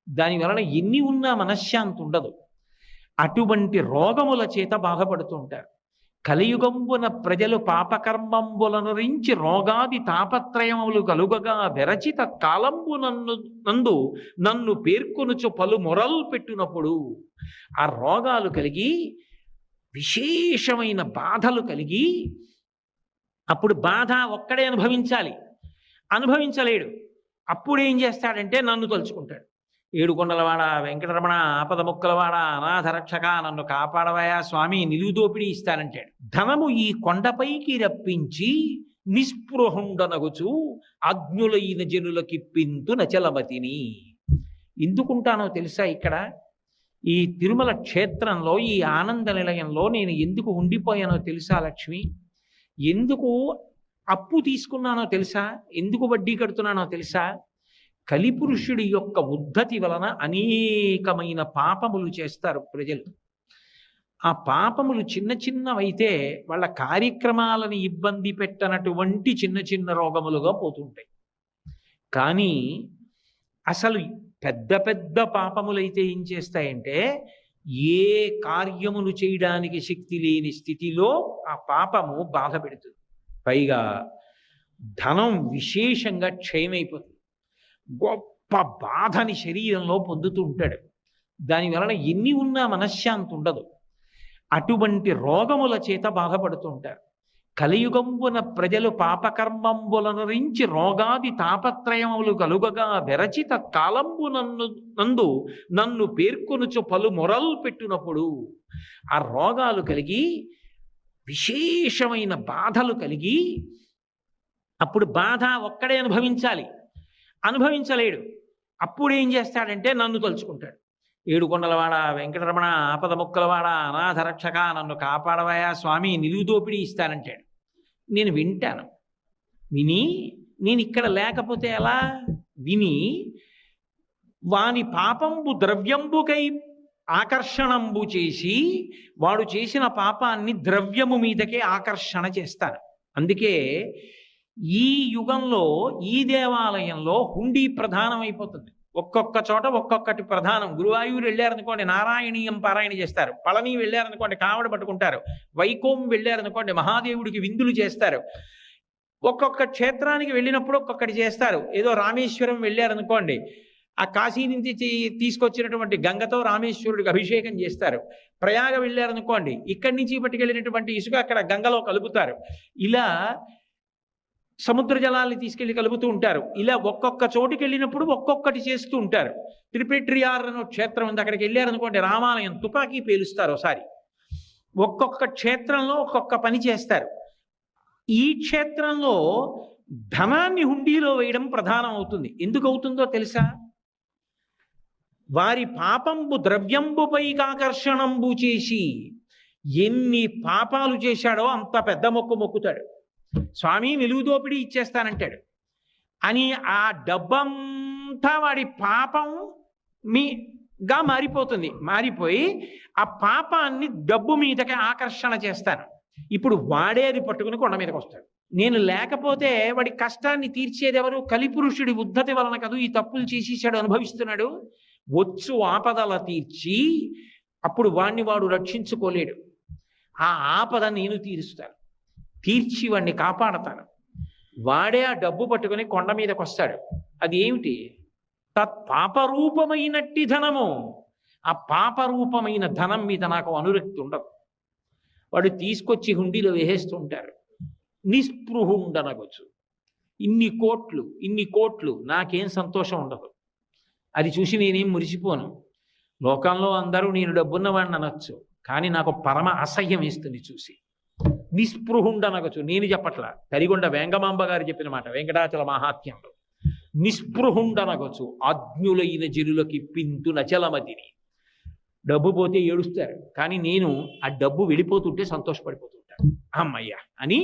దానివలన ఎన్ని ఉన్నా మనశ్శాంతి ఉండదు. అటువంటి రోగముల చేత బాధపడుతూ ఉంటారు. కలియుగంబున ప్రజలు పాపకర్మంబులనురించి రోగాది తాపత్రయములు కలుగగా విరచిత కాలంబు నన్ను పేర్కొనుచు పలు మొరలు పెట్టినప్పుడు ఆ రోగాలు కలిగి విశేషమైన బాధలు కలిగి అప్పుడు బాధ ఒక్కడే అనుభవించలేడు. అప్పుడు ఏం చేస్తాడంటే నన్ను తలుచుకుంటాడు. ఏడుకొండలవాడ వెంకటరమణ ఆపద ముక్కలవాడ అనాథ రక్షక నన్ను కాపాడవయా స్వామి, నిలువు దోపిడీ ఇస్తానంటాడు. ధనము ఈ కొండపైకి రప్పించి నిస్పృహుండనగుచు అజ్ఞులైన జనులకిప్పింతు నచలమతిని. ఎందుకుంటానో తెలుసా? ఇక్కడ ఈ తిరుమల క్షేత్రంలో ఈ ఆనంద నిలయంలో నేను ఎందుకు ఉండిపోయానో తెలుసా లక్ష్మి? ఎందుకు అప్పు తీసుకున్నానో తెలుసా? ఎందుకు వడ్డీ కడుతున్నానో తెలుసా? కలిపురుషుడి యొక్క ఉద్ధతి వలన అనేకమైన పాపములు చేస్తారు ప్రజలు. ఆ పాపములు చిన్న చిన్నవైతే వాళ్ళ కార్యక్రమాలను ఇబ్బంది పెట్టనటువంటి చిన్న చిన్న రోగములుగా పోతుంటాయి. కానీ అసలు పెద్ద పెద్ద పాపములైతే ఏం చేస్తాయంటే ఏ కార్యములు చేయడానికి శక్తి లేని స్థితిలో ఆ పాపము బాధ పెడుతుంది. పైగా ధనం విశేషంగా క్షయమైపోతుంది. గొప్ప బాధని శరీరంలో పొందుతూ ఉంటాడు. దానివలన ఎన్ని ఉన్నా మనశ్శాంతి ఉండదు. అటువంటి రోగముల చేత బాధపడుతూ ఉంటారు. కలియుగంబున ప్రజలు పాపకర్మంబులనురించి రోగాది తాపత్రయములు కలుగగా విరచిత కాలంబు నన్ను పేర్కొనుచు పలు మొరలు పెట్టినప్పుడు ఆ రోగాలు కలిగి విశేషమైన బాధలు కలిగి అప్పుడు బాధ ఒక్కడే అనుభవించలేడు. అప్పుడు ఏం చేస్తాడంటే నన్ను తలుచుకుంటాడు. ఏడుకొండలవాడ వెంకటరమణ ఆపద ముక్కలవాడ అనాథ రక్షక నన్ను కాపాడవయా స్వామి, నిలువు దోపిడీ ఇస్తానంటాడు. నేను వింటాను. విని నేను ఇక్కడ లేకపోతే ఎలా? విని వాని పాపంబు ద్రవ్యంబుకై ఆకర్షణంబు చేసి వాడు చేసిన పాపాన్ని ద్రవ్యము మీదకే ఆకర్షణ చేస్తాను. అందుకే ఈ యుగంలో ఈ దేవాలయంలో హుండీ ప్రధానమైపోతుంది. ఒక్కొక్క చోట ఒక్కొక్కటి ప్రధానం. గురువాయూరు వెళ్ళారనుకోండి నారాయణీయం పారాయణ చేస్తారు. పళని వెళ్ళారనుకోండి కావడ పట్టుకుంటారు. వైకోం వెళ్ళారనుకోండి మహాదేవుడికి విందులు చేస్తారు. ఒక్కొక్క క్షేత్రానికి వెళ్ళినప్పుడు ఒక్కొక్కటి చేస్తారు. ఏదో రామేశ్వరం వెళ్ళారనుకోండి ఆ కాశీ నుంచి తీసుకొచ్చినటువంటి గంగతో రామేశ్వరుడికి అభిషేకం చేస్తారు. ప్రయాగ వెళ్ళారనుకోండి ఇక్కడి నుంచి పట్టుకెళ్ళినటువంటి ఇసుక అక్కడ గంగలో కలుపుతారు. ఇలా సముద్ర జలాల్ని తీసుకెళ్లి కలుపుతూ ఉంటారు. ఇలా ఒక్కొక్క చోటుకి వెళ్ళినప్పుడు ఒక్కొక్కటి చేస్తూ ఉంటారు. త్రిపెట్రియార్ అనే క్షేత్రం ఉంది, అక్కడికి వెళ్ళారనుకోండి రామాలయం తుపాకీ పేలుస్తారు ఒకసారి. ఒక్కొక్క క్షేత్రంలో ఒక్కొక్క పని చేస్తారు. ఈ క్షేత్రంలో ధనాన్ని హుండీలో వేయడం ప్రధానం అవుతుంది. ఎందుకు అవుతుందో తెలుసా? వారి పాపంబు ద్రవ్యంబుపైకి ఆకర్షణంబు చేసి ఎన్ని పాపాలు చేశాడో అంత పెద్ద మొక్కుతాడు. స్వామి నిలువు దోపిడీ ఇచ్చేస్తానంటాడు. అని ఆ డబ్బంతా వాడి పాపం మీగా మారిపోయి ఆ పాపాన్ని డబ్బు మీదకి ఆకర్షణ చేస్తాను. ఇప్పుడు వాడే అది పట్టుకుని కొండ మీదకి వస్తాడు. నేను లేకపోతే వాడి కష్టాన్ని తీర్చేది ఎవరు? కలిపురుషుడి ఉద్ధతి వలన కదూ ఈ తప్పులు చేసేసాడు, అనుభవిస్తున్నాడు. వచ్చు ఆపదల తీర్చి అప్పుడు వాడు రక్షించుకోలేడు. ఆ ఆపద నేను తీరుస్తాను, తీర్చి వాడిని కాపాడతాను. వాడే ఆ డబ్బు పట్టుకుని కొండ మీదకి వస్తాడు. అది ఏమిటి? తత్పాపరూపమైనట్టి ధనము. ఆ పాపరూపమైన ధనం మీద నాకు అనురక్తి ఉండదు. వాడు తీసుకొచ్చి హుండీలో వేసేస్తూ ఉంటారు. నిస్పృహుండనగొచ్చు. ఇన్ని కోట్లు నాకేం సంతోషం ఉండదు. అది చూసి నేనేం మురిసిపోను. లోకంలో అందరూ నేను డబ్బున్నవాడిని అనొచ్చు, కానీ నాకు పరమ అసహ్యం వేస్తుంది చూసి. నిస్పృహుండనగచ్చు. నేను చెప్పట్లా, తరిగొండ వేంగమాంబ గారు చెప్పిన మాట వెంకటాచల మహాత్మ్యంలో. నిస్పృహుండనగచ్చు అజ్ఞులైన జనులకి పింతు నచలమతిని. డబ్బు పోతే ఏడుస్తారు, కానీ నేను ఆ డబ్బు వెళ్ళిపోతుంటే సంతోషపడిపోతుంటాను. అమ్మయ్యా అని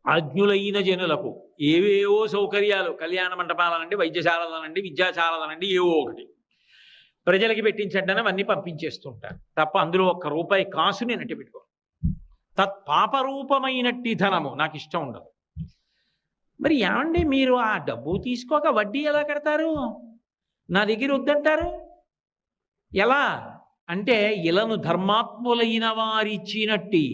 అజ్ఞులైన జనులకు ఏవేవో సౌకర్యాలు, కళ్యాణ మంటపాలనండి, వైద్యశాలలనండి, విద్యాశాలలనండి, ఏవో ఒకటి ప్రజలకి పెట్టించండి అవన్నీ పంపించేస్తుంటారు తప్ప అందులో ఒక్క రూపాయి కాసు నేను అంటే పెట్టుకో. తత్పాపరూపమైనట్టి ధనము నాకు ఇష్టం ఉండదు. మరి ఏమండి మీరు ఆ డబ్బు తీసుకోక వడ్డీ ఎలా కడతారు? నా దగ్గర వద్దంటారు ఎలా అంటే, ఇలను ధర్మాత్ములైన వారిచ్చినట్టి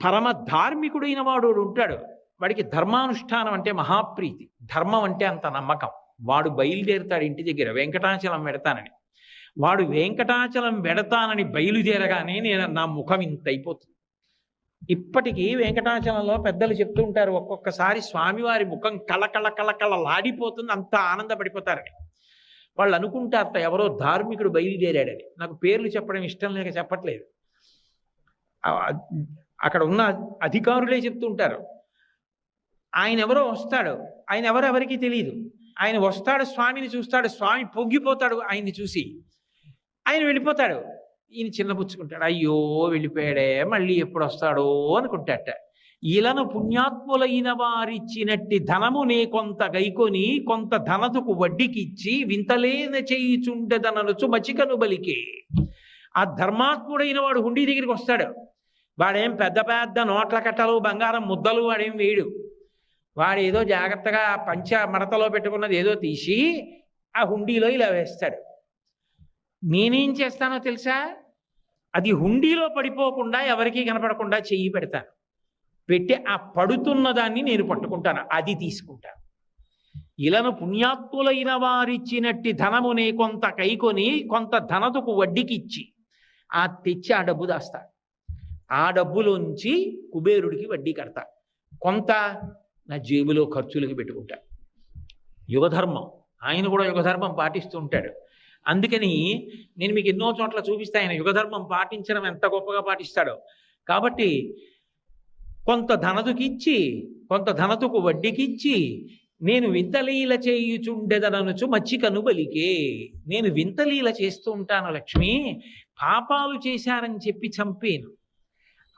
పరమ ధార్మికుడైన వాడు ఉంటాడు, వాడికి ధర్మానుష్ఠానం అంటే మహాప్రీతి, ధర్మం అంటే అంత నమ్మకం. వాడు బయలుదేరుతాడు ఇంటి దగ్గర వెంకటాచలం పెడతానని. వాడు వెంకటాచలం పెడతానని బయలుదేరగానే నా ముఖం ఇంత అయిపోతుంది. ఇప్పటికీ వెంకటాచలంలో పెద్దలు చెప్తూ ఉంటారు, ఒక్కొక్కసారి స్వామివారి ముఖం కళలాడిపోతుంది, అంత ఆనందపడిపోతారని. వాళ్ళు అనుకుంటారట ఎవరో ధార్మికుడు బయలుదేరాడని. నాకు పేర్లు చెప్పడం ఇష్టం లేక చెప్పట్లేదు, అక్కడ ఉన్న అధికారులే చెప్తుంటారు. ఆయన ఎవరో వస్తాడు, ఆయన ఎవరెవరికి తెలియదు. ఆయన వస్తాడు, స్వామిని చూస్తాడు, స్వామి పొంగిపోతాడు ఆయన్ని చూసి, ఆయన వెళ్ళిపోతాడు. ఈయన చిన్నపుచ్చుకుంటాడు, అయ్యో వెళ్ళిపోయాడే, మళ్ళీ ఎప్పుడు వస్తాడో అనుకుంటాట. ఇలను పుణ్యాత్ములైన వారిచ్చినట్టి ధనము నే కొంత గైకొని కొంత ధనతుకు వడ్డీకిచ్చి వింతలేన చేయుచుండెదననుచు మచికను బలికే. ఆ ధర్మాత్ముడైన వాడు హుండీ దగ్గరికి వస్తాడు. వాడేం పెద్ద పెద్ద నోట్ల కట్టలు బంగారం ముద్దలు వాడేం వేయడు. వాడు ఏదో జాగ్రత్తగా పంచ మడతలో పెట్టుకున్నది ఏదో తీసి ఆ హుండీలో ఇలా వేస్తాడు. నేనేం చేస్తానో తెలుసా, అది హుండీలో పడిపోకుండా ఎవరికీ కనపడకుండా చెయ్యి పెడతాను, పెట్టి ఆ పడుతున్న దాన్ని నేను పట్టుకుంటాను, అది తీసుకుంటాను. ఇలను పుణ్యాత్ములైన వారిచ్చినట్టి ధనమునే కొంత కైకొని కొంత ధనతుకు వడ్డీకిచ్చి ఆ తెచ్చి ఆ డబ్బు దాస్తాడు. ఆ డబ్బులోంచి కుబేరుడికి వడ్డీ కడతా, కొంత నా జేబులో ఖర్చులకి పెట్టుకుంటా. యుగధర్మం, ఆయన కూడా యుగధర్మం పాటిస్తూ ఉంటాడు. అందుకని నేను మీకు ఎన్నో చోట్ల చూపిస్తే ఆయన యుగధర్మం పాటించడం ఎంత గొప్పగా పాటిస్తాడో. కాబట్టి కొంత ధనతుకిచ్చి కొంత ధనతుకు వడ్డీకిచ్చి నేను వింతలీల చేయుచుండెదననుచు మచ్చికను బలికే. నేను వింతలీల చేస్తూ ఉంటాను లక్ష్మి, పాపాలు చేశారని చెప్పి చంపేను,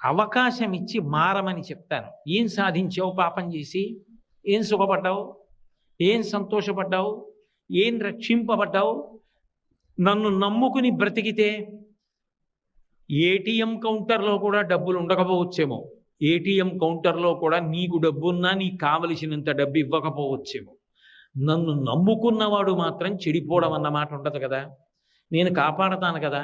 అవకాశం ఇచ్చి మారమని చెప్తాను. ఏం సాధించావు పాపం చేసి? ఏం సుఖపడ్డావు? ఏం సంతోషపడ్డావు? ఏం రక్షింపబడ్డావు? నన్ను నమ్ముకుని బ్రతికితే ఏటీఎం కౌంటర్లో కూడా డబ్బులు ఉండకపోవచ్చేమో, ఏటీఎం కౌంటర్లో కూడా నీకు డబ్బున్నా నీకు కావలసినంత డబ్బు ఇవ్వకపోవచ్చేమో. నన్ను నమ్ముకున్నవాడు మాత్రం చెడిపోవడం అన్నమాట ఉండదు కదా. నేను కాపాడతాను కదా.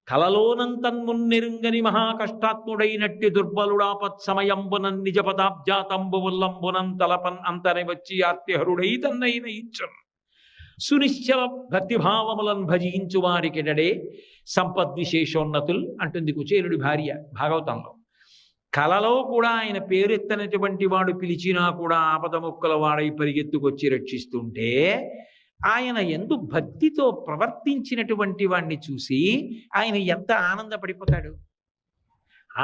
కలలోనంతన్మున్నెరుంగని మహాకష్టాత్ముడైనట్టి దుర్బలుడాపత్ సమయంబునన్ నిజ పదాబ్జాతంబు ఉల్లంబునం తలపన్ అంతని వచ్చి ఆర్తిహరుడై తన్నైన ఇచ్చం సునిశ్చల భక్తిభావములను భజించు వారికెడడే సంపద్విశేషోన్నతులు అంటుంది కుచేలుడి భార్య భాగవతంలో. కలలో కూడా ఆయన పేరెత్తనటువంటి వాడు పిలిచినా కూడా ఆపదముక్కల వాడై పరిగెత్తుకొచ్చి రక్షిస్తుంటే ఆయన ఎందు భక్తితో ప్రవర్తించినటువంటి వాణ్ణి చూసి ఆయన ఎంత ఆనందపడిపోతాడు.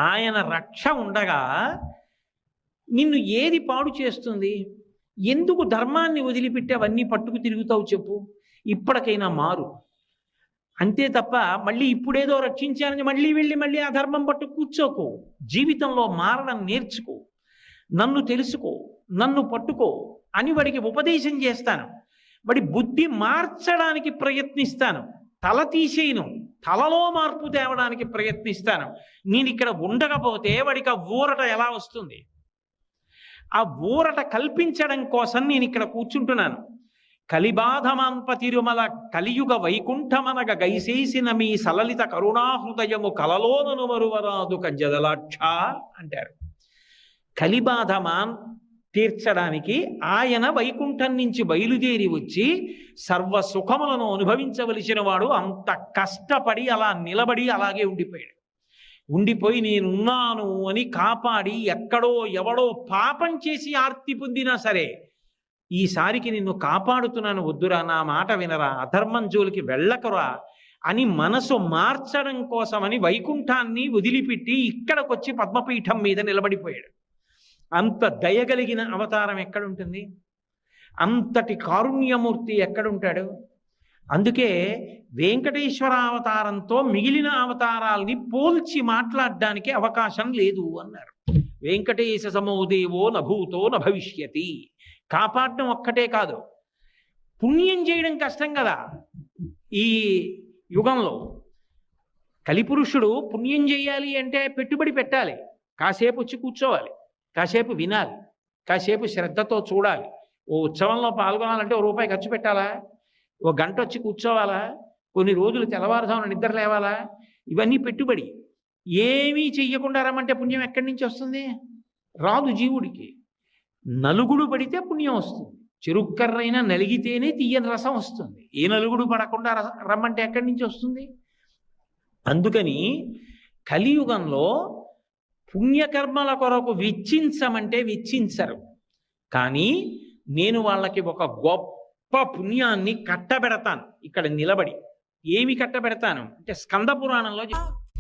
ఆయన రక్ష ఉండగా నిన్ను ఏది పాడు చేస్తుంది? ఎందుకు ధర్మాన్ని వదిలిపెట్టి అవన్నీ పట్టుకు తిరుగుతావు చెప్పు? ఇప్పటికైనా మారు, అంతే తప్ప మళ్ళీ ఇప్పుడేదో రక్షించాలని మళ్ళీ వెళ్ళి మళ్ళీ ఆ ధర్మం పట్టు కూర్చోకు. జీవితంలో మారడం నేర్చుకో, నన్ను తెలుసుకో, నన్ను పట్టుకో అని వాడికి ఉపదేశం చేస్తాను. వాడి బుద్ధి మార్చడానికి ప్రయత్నిస్తాను, తల తీసేయను, తలలో మార్పు తేవడానికి ప్రయత్నిస్తాను. నేను ఇక్కడ ఉండకపోతే వాడికి ఆ ఊరట ఎలా వస్తుంది? ఆ ఊరట కల్పించడం కోసం నేను ఇక్కడ కూర్చుంటున్నాను. కలిబాధమాన్ప తిరుమల కలియుగ వైకుంఠమనగ గైసేసిన మీ సలలిత కరుణాహృదయము కలలోనను మరువరాదు కంజదలాక్ష అంటారు. కలిబాధమాన్ తీర్చడానికి ఆయన వైకుంఠం నుంచి బయలుదేరి వచ్చి సర్వ సుఖములను అనుభవించవలసిన వాడు అంత కష్టపడి అలా నిలబడి అలాగే ఉండిపోయాడు. ఉండిపోయి నేనున్నాను అని కాపాడి ఎక్కడో ఎవడో పాపం చేసి ఆర్తి పొందినా సరే ఈసారికి నిన్ను కాపాడుతున్నాను, వద్దురా, నా మాట వినరా, అధర్మం జోలికి వెళ్ళకరా అని మనసు మార్చడం కోసమని వైకుంఠాన్ని వదిలిపెట్టి ఇక్కడికొచ్చి పద్మపీఠం మీద నిలబడిపోయాడు. అంత దయగలిగిన అవతారం ఎక్కడుంటుంది? అంతటి కారుణ్యమూర్తి ఎక్కడుంటాడు? అందుకే వెంకటేశ్వర అవతారంతో మిగిలిన అవతారాల్ని పోల్చి మాట్లాడడానికి అవకాశం లేదు అన్నారు. వెంకటేశ సమోదేవో నభూతో నభవిష్యతి. కాపాడడం ఒక్కటే కాదు, పుణ్యం చేయడం కష్టం కదా. ఈ యుగంలో కలిపురుషుడు పుణ్యం చేయాలి అంటే పెట్టుబడి పెట్టాలి, కాసేపు వచ్చి కూర్చోవాలి, కాసేపు వినాలి, కాసేపు శ్రద్ధతో చూడాలి. ఓ ఉత్సవంలో పాల్గొనాలంటే ఓ రూపాయి ఖర్చు పెట్టాలా? ఓ గంట వచ్చి కూర్చోవాలా? కొన్ని రోజులు తెల్లవారుజామున నిద్ర లేవాలా? ఇవన్నీ పెట్టుబడి. ఏమీ చెయ్యకుండా రమ్మంటే పుణ్యం ఎక్కడి నుంచి వస్తుంది? రాదు జీవుడికి. నలుగుడు పడితే పుణ్యం వస్తుంది. చెరుక్కర్రైనా నలిగితేనే తీయని రసం వస్తుంది. ఏ నలుగుడు పడకుండా రమ్మంటే ఎక్కడి నుంచి వస్తుంది? అందుకని కలియుగంలో పుణ్యకర్మల కొరకు వెచ్చించమంటే వెచ్చించరు. కానీ నేను వాళ్ళకి ఒక గొప్ప పుణ్యాన్ని కట్టబెడతాను. ఇక్కడ నిలబడి ఏమి కట్టబెడతాను అంటే, స్కంద పురాణంలో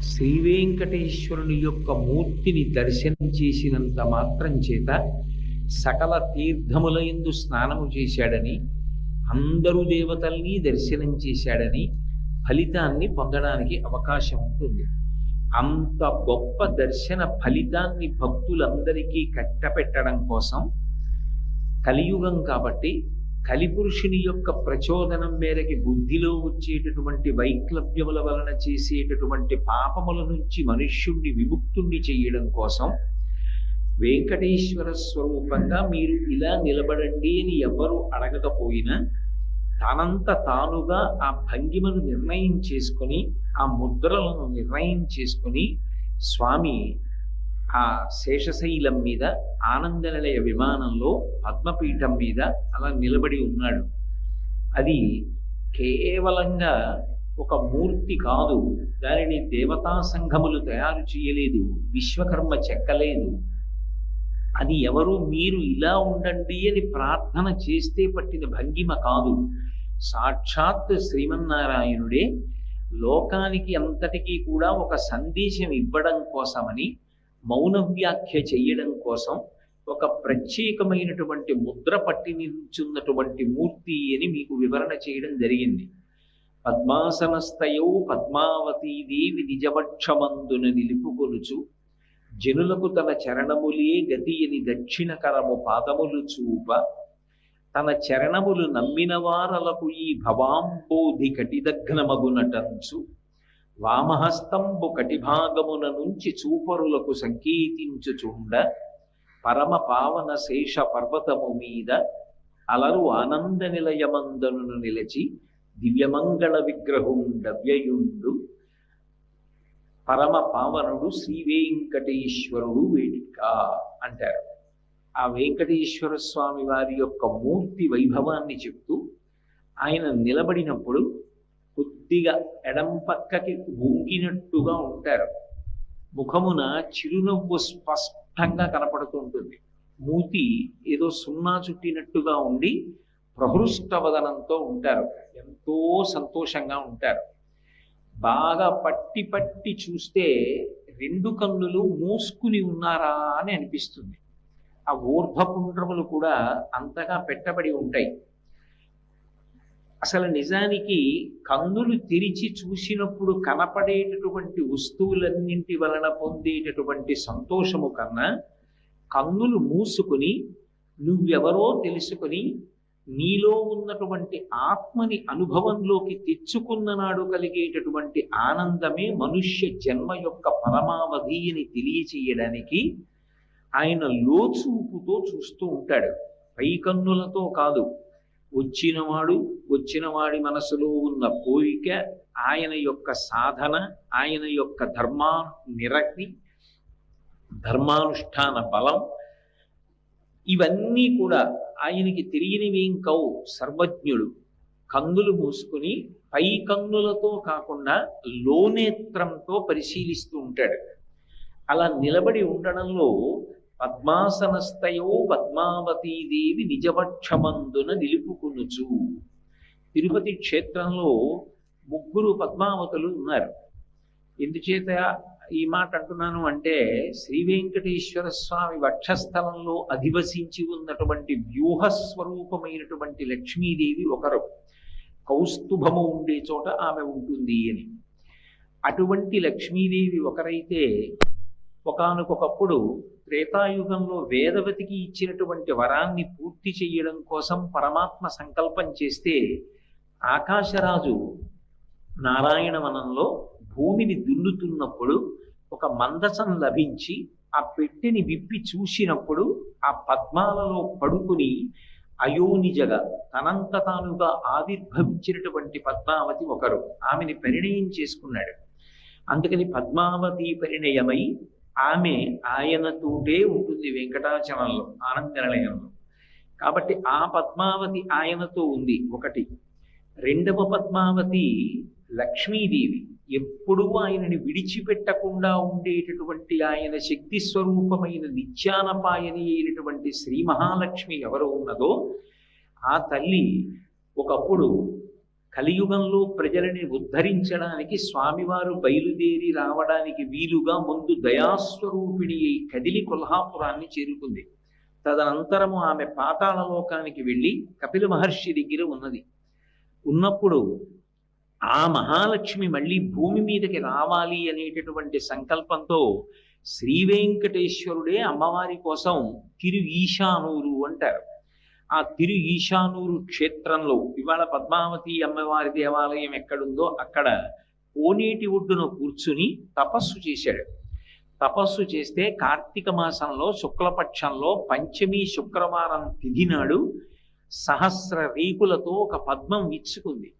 శ్రీ వెంకటేశ్వరుని యొక్క మూర్తిని దర్శనం చేసినంత మాత్రం చేత సకల తీర్థముల యందు స్నానము చేశాడని, అందరూ దేవతల్ని దర్శనం చేశాడని ఫలితాన్ని పొందడానికి అవకాశం ఉంటుంది. అంత గొప్ప దర్శన ఫలితాన్ని భక్తులందరికీ కట్టపెట్టడం కోసం కలియుగం కాబట్టి కలిపురుషుని యొక్క ప్రచోదనం మేరకి బుద్ధిలో వచ్చేటటువంటి వైక్లభ్యముల వలన చేసేటటువంటి పాపముల నుంచి మనుష్యుణ్ణి విముక్తుణ్ణి చేయడం కోసం వెంకటేశ్వర స్వరూపంగా మీరు ఇలా నిలబడండి అని ఎవరు అడగకపోయినా తనంత తానుగా ఆ భంగిమను నిర్ణయం చేసుకొని, ఆ ముద్రలను నిర్ణయం చేసుకొని స్వామి ఆ శేషశైలం మీద, ఆనంద నిలయ విమానంలో పద్మపీఠం మీద అలా నిలబడి ఉన్నాడు. అది కేవలంగా ఒక మూర్తి కాదు. దానిని దేవతా సంఘములు తయారు చేయలేదు, విశ్వకర్మ చెక్కలేదు. అది ఎవరు మీరు ఇలా ఉండండి అని ప్రార్థన చేస్తే పట్టిన భంగిమ కాదు. సాక్షాత్ శ్రీమన్నారాయణుడే లోకానికి అంతటికీ కూడా ఒక సందేశం ఇవ్వడం కోసమని, మౌన వ్యాఖ్య చేయడం కోసం ఒక ప్రత్యేకమైనటువంటి ముద్ర పట్టి నిల్చున్నటువంటి మూర్తి అని మీకు వివరణ చేయడం జరిగింది. పద్మాసనస్థయౌ పద్మావతీదేవి నిజవక్షమందున నిలుపుకొనుచు, జనులకు తన చరణములే గతి అని దక్షిణ కరము పాదములు చూప, తన చరణములు నమ్మిన వారలకు ఈ భవాంబోధి కటిదగ్నమగునటంచు, వామహస్తంబు కటిభాగమున నుంచి చూపరులకు సంకేతించుచుండ, పరమ పావన శేష పర్వతము మీద అలరు ఆనంద నిలయమందను నిలచి, దివ్యమంగళ విగ్రహుండవ్యయుండు పరమ పావనుడు శ్రీ వెంకటేశ్వరుడు వేడిక అంటారు. ఆ వెంకటేశ్వర స్వామి వారి యొక్క మూర్తి వైభవాన్ని చెప్తూ ఆయన నిలబడినప్పుడు కొద్దిగా ఎడం పక్కకి వంగినట్టుగా ఉంటారు. ముఖమున చిరునవ్వు స్పష్టంగా కనపడుతుంటుంది. మూతి ఏదో సున్నా చుట్టినట్టుగా ఉండి ప్రహృష్టవదనంతో ఉంటారు. ఎంతో సంతోషంగా ఉంటారు. బాగా పట్టి పట్టి చూస్తే రెండు కన్నులు మూసుకుని ఉన్నారా అని అనిపిస్తుంది. ఆ ఊర్ధ్వపుండ్రములు కూడా అంతగా పెట్టబడి ఉంటాయి. అసలు నిజానికి కన్నులు తెరిచి చూసినప్పుడు కనపడేటటువంటి వస్తువులన్నింటి వలన పొందేటటువంటి సంతోషము కన్నా, కన్నులు మూసుకుని నువ్వెవరో తెలుసుకొని నీలో ఉన్నటువంటి ఆత్మని అనుభవంలోకి తెచ్చుకున్న నాడు కలిగేటటువంటి ఆనందమే మనుష్య జన్మ యొక్క పరమావధి అని తెలియచేయడానికి ఆయన లోచూపుతో చూస్తూ ఉంటాడు. పై కన్నులతో కాదు. వచ్చినవాడి మనసులో ఉన్న కోరిక, ఆయన యొక్క సాధన, ఆయన యొక్క నిరక్తి, ధర్మానుష్ఠాన బలం, ఇవన్నీ కూడా ఆయనకి తెలియనివేం కావు. సర్వజ్ఞుడు. కన్నులు మూసుకుని పై కన్నులతో కాకుండా లోనేత్రంతో పరిశీలిస్తూ ఉంటాడు. అలా నిలబడి ఉండడంలో పద్మాసనస్థయో పద్మావతీదేవి నిజవక్షమందున నిలుపుకొనుచు. తిరుపతి క్షేత్రంలో ముగ్గురు పద్మావతులు ఉన్నారు. ఎందుచేత ఈ మాట అంటున్నాను అంటే, శ్రీ వెంకటేశ్వర స్వామి వక్షస్థలంలో అధివసించి ఉన్నటువంటి వ్యూహస్వరూపమైనటువంటి లక్ష్మీదేవి ఒకరు. కౌస్తుభము ఉండే చోట ఆమె ఉంటుంది అని. అటువంటి లక్ష్మీదేవి ఒకరైతే, ఒకానొకప్పుడు త్రేతాయుగంలో వేదవతికి ఇచ్చినటువంటి వరాన్ని పూర్తి చేయడం కోసం పరమాత్మ సంకల్పం చేస్తే, ఆకాశరాజు నారాయణవనంలో భూమిని దున్నుతున్నప్పుడు ఒక మందసం లభించి ఆ పెట్టెని విప్పి చూసినప్పుడు ఆ పద్మాలలో పడుకుని అయోనిజగా తనంత తానుగా ఆవిర్భవించినటువంటి పద్మావతి ఒకరు. ఆమెని పరిణయం చేసుకున్నాడు. అందుకని పద్మావతి పరిణయమై ఆమె ఆయనతోటే ఉంటుంది వెంకటాచలంలో, ఆనంద నిలయంలో. కాబట్టి ఆ పద్మావతి ఆయనతో ఉంది ఒకటి. రెండవ పద్మావతి లక్ష్మీదేవి, ఎప్పుడూ ఆయనని విడిచిపెట్టకుండా ఉండేటటువంటి ఆయన శక్తి స్వరూపమైన నిత్యానపాయని అయినటువంటి శ్రీ మహాలక్ష్మి ఎవరు ఉన్నదో ఆ తల్లి ఒకప్పుడు కలియుగంలో ప్రజలని ఉద్ధరించడానికి స్వామివారు బయలుదేరి రావడానికి వీలుగా ముందు దయాస్వరూపిణి అయి కదిలి కొల్హాపురాన్ని చేరుకుంది. తదనంతరము ఆమె పాతాళ లోకానికి వెళ్ళి కపిల మహర్షి దగ్గర ఉన్నది. ఉన్నప్పుడు ఆ మహాలక్ష్మి మళ్ళీ భూమి మీదకి రావాలి అనేటటువంటి సంకల్పంతో శ్రీ వెంకటేశ్వరుడే అమ్మవారి కోసం తిరు ఈశానూరు అంటారు. ఆ తిరు ఈశానూరు క్షేత్రంలో ఇవాళ పద్మావతి అమ్మవారి దేవాలయం ఎక్కడుందో అక్కడ కోనేటి ఒడ్డున కూర్చుని తపస్సు చేశాడు. తపస్సు చేస్తే కార్తీక మాసంలో శుక్లపక్షంలో పంచమి శుక్రవారం తిథి నాడు సహస్ర రేకులతో ఒక పద్మం విచ్చుకుంది.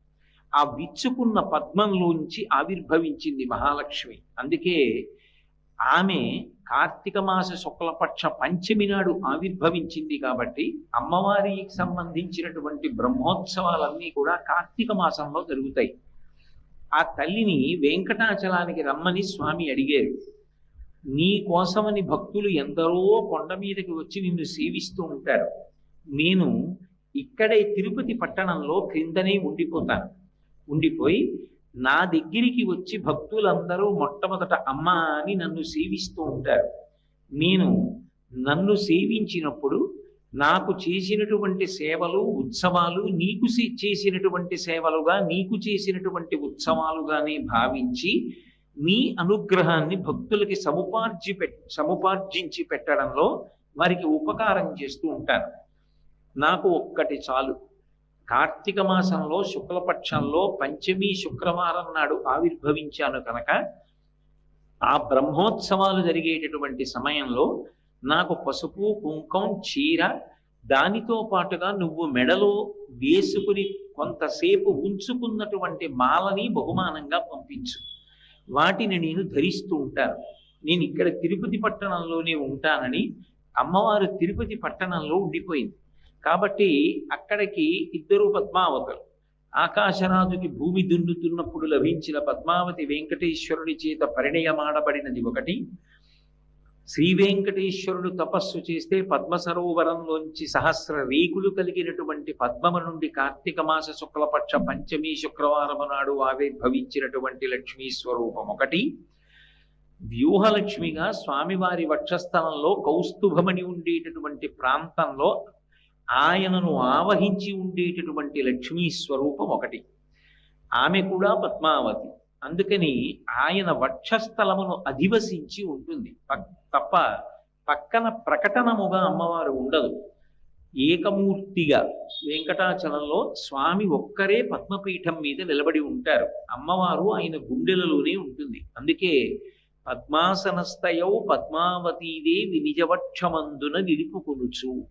ఆ విచ్చుకున్న పద్మంలోంచి ఆవిర్భవించింది మహాలక్ష్మి. అందుకే ఆమె కార్తీక మాస శుక్లపక్ష పంచమి నాడు ఆవిర్భవించింది. కాబట్టి అమ్మవారికి సంబంధించినటువంటి బ్రహ్మోత్సవాలన్నీ కూడా కార్తీక మాసంలో జరుగుతాయి. ఆ తల్లిని వెంకటాచలానికి రమ్మని స్వామి అడిగారు. నీ కోసమని భక్తులు ఎందరో కొండ మీదకి వచ్చి నిన్ను సేవిస్తూ ఉంటారు. నేను ఇక్కడే తిరుపతి పట్టణంలో క్రిందనే ఉండిపోతాను. ఉండిపోయి నా దగ్గరికి వచ్చి భక్తులందరూ మొట్టమొదట అమ్మ అని నన్ను సేవిస్తూ ఉంటారు. నేను నన్ను సేవించినప్పుడు నాకు చేసినటువంటి సేవలు ఉత్సవాలు నీకు చేసినటువంటి సేవలుగా, నీకు చేసినటువంటి ఉత్సవాలుగానే భావించి నీ అనుగ్రహాన్ని భక్తులకి సముపార్జించి పెట్టడంలో వారికి ఉపకారం చేస్తూ ఉంటాను. నాకు ఒక్కటి చాలు. కార్తీక మాసంలో శుక్లపక్షంలో పంచమి శుక్రవారం నాడు ఆవిర్భవించాను కనుక ఆ బ్రహ్మోత్సవాలు జరిగేటటువంటి సమయంలో నాకు పసుపు కుంకం చీర, దానితో పాటుగా నువ్వు మెడలో వేసుకుని కొంతసేపు ఉంచుకున్నటువంటి మాలని బహుమానంగా పంపించు. వాటిని నేను ధరిస్తూ ఉంటాను. నేను ఇక్కడ తిరుపతి పట్టణంలోనే ఉంటానని అమ్మవారు తిరుపతి పట్టణంలో ఉండిపోయింది. కాబట్టి అక్కడికి ఇద్దరు పద్మావతులు, ఆకాశరాజుకి భూమి దున్నుతున్నప్పుడు లభించిన పద్మావతి వెంకటేశ్వరుడి చేత పరిణయమాడబడినది ఒకటి. శ్రీ వెంకటేశ్వరుడు తపస్సు చేస్తే పద్మ సరోవరంలోంచి సహస్ర రేకులు కలిగినటువంటి పద్మము నుండి కార్తీక మాస శుక్లపక్ష పంచమి శుక్రవారము నాడు ఆవిర్భవించినటువంటి లక్ష్మీ స్వరూపం ఒకటి. వ్యూహలక్ష్మిగా స్వామివారి వక్షస్థలంలో కౌస్తుభమని ఉండేటటువంటి ప్రాంతంలో ఆయనను ఆవహించి ఉండేటటువంటి లక్ష్మీ స్వరూపం ఒకటి. ఆమె కూడా పద్మావతి. అందుకని ఆయన వక్షస్థలమును అధివసించి ఉంటుంది తప్ప పక్కన ప్రకటనముగా అమ్మవారు ఉండదు. ఏకమూర్తిగా వెంకటాచలంలో స్వామి ఒక్కరే పద్మపీఠం మీద నిలబడి ఉంటారు. అమ్మవారు ఆయన గుండెలలోనే ఉంటుంది. అందుకే పద్మాసనస్థయౌ పద్మావతీదేవి నిజవక్షమందున నిలుపుకొనుచు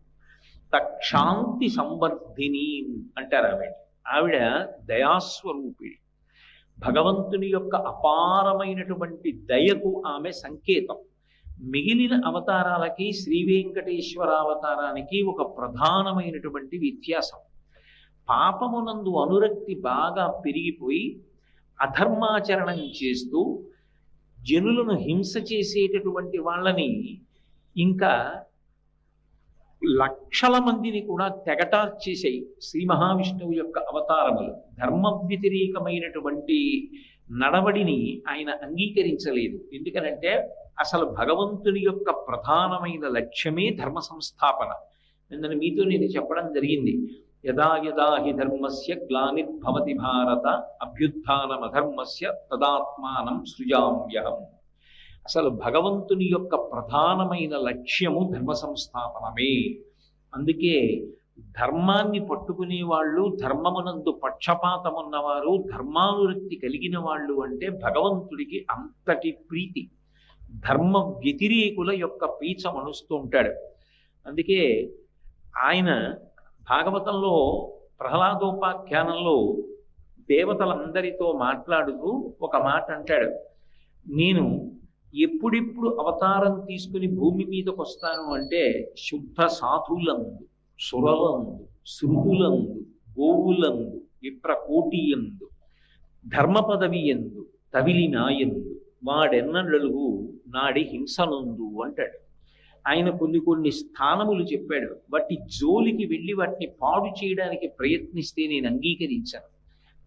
తక్షాంతి సంవర్ధిని అంటారు. ఆవిడ దయాస్వరూపిణి. భగవంతుని యొక్క అపారమైనటువంటి దయకు ఆమె సంకేతం. మిగిలిన అవతారాలకి శ్రీ వెంకటేశ్వర అవతారానికి ఒక ప్రధానమైనటువంటి వ్యత్యాసం. పాపమునందు అనురక్తి బాగా పెరిగిపోయి అధర్మాచరణం చేస్తూ జనులను హింస చేసేటటువంటి వాళ్ళని, ఇంకా లక్షల మందిని కూడా తెగటార్చేసాయి శ్రీ మహావిష్ణువు యొక్క అవతారములు. ధర్మ వ్యతిరేకమైనటువంటి నడవడిని ఆయన అంగీకరించలేదు. ఎందుకనంటే అసలు భగవంతుని యొక్క ప్రధానమైన లక్ష్యమే ధర్మ సంస్థాపన. నిన్న మీతో నేను చెప్పడం జరిగింది. యదా యదా హి ధర్మస్య గ్లానిర్భవతి భారత అభ్యుత్థానమధర్మస్య తదాత్మానం సృజామ్యహం. అసలు భగవంతుని యొక్క ప్రధానమైన లక్ష్యము ధర్మ సంస్థాపనమే. అందుకే ధర్మాన్ని పట్టుకునే వాళ్ళు, ధర్మమునందు పక్షపాతమున్నవారు, ధర్మానురక్తి కలిగిన వాళ్ళు అంటే భగవంతుడికి అంతటి ప్రీతి. ధర్మ వ్యతిరేకుల యొక్క పీచ మనుస్తూ ఉంటాడు. అందుకే ఆయన భాగవతంలో ప్రహ్లాదోపాఖ్యానంలో దేవతలందరితో మాట్లాడుతూ ఒక మాట అంటాడు. నేను ఎప్పుడెప్పుడు అవతారం తీసుకుని భూమి మీదకి వస్తాను అంటే శుద్ధ సాధులందు, సురలందు, శృతులందు, గోవులందు, విప్రకోటియందు, ధర్మ పదవి ఎందు, తవిలినాయందు, వాడెన్నడలుగు నాడి హింసనందు అంటాడు. ఆయన కొన్ని స్థానములు చెప్పాడు. వాటి జోలికి వెళ్ళి వాటిని పాడు చేయడానికి ప్రయత్నిస్తే నేను అంగీకరించాను.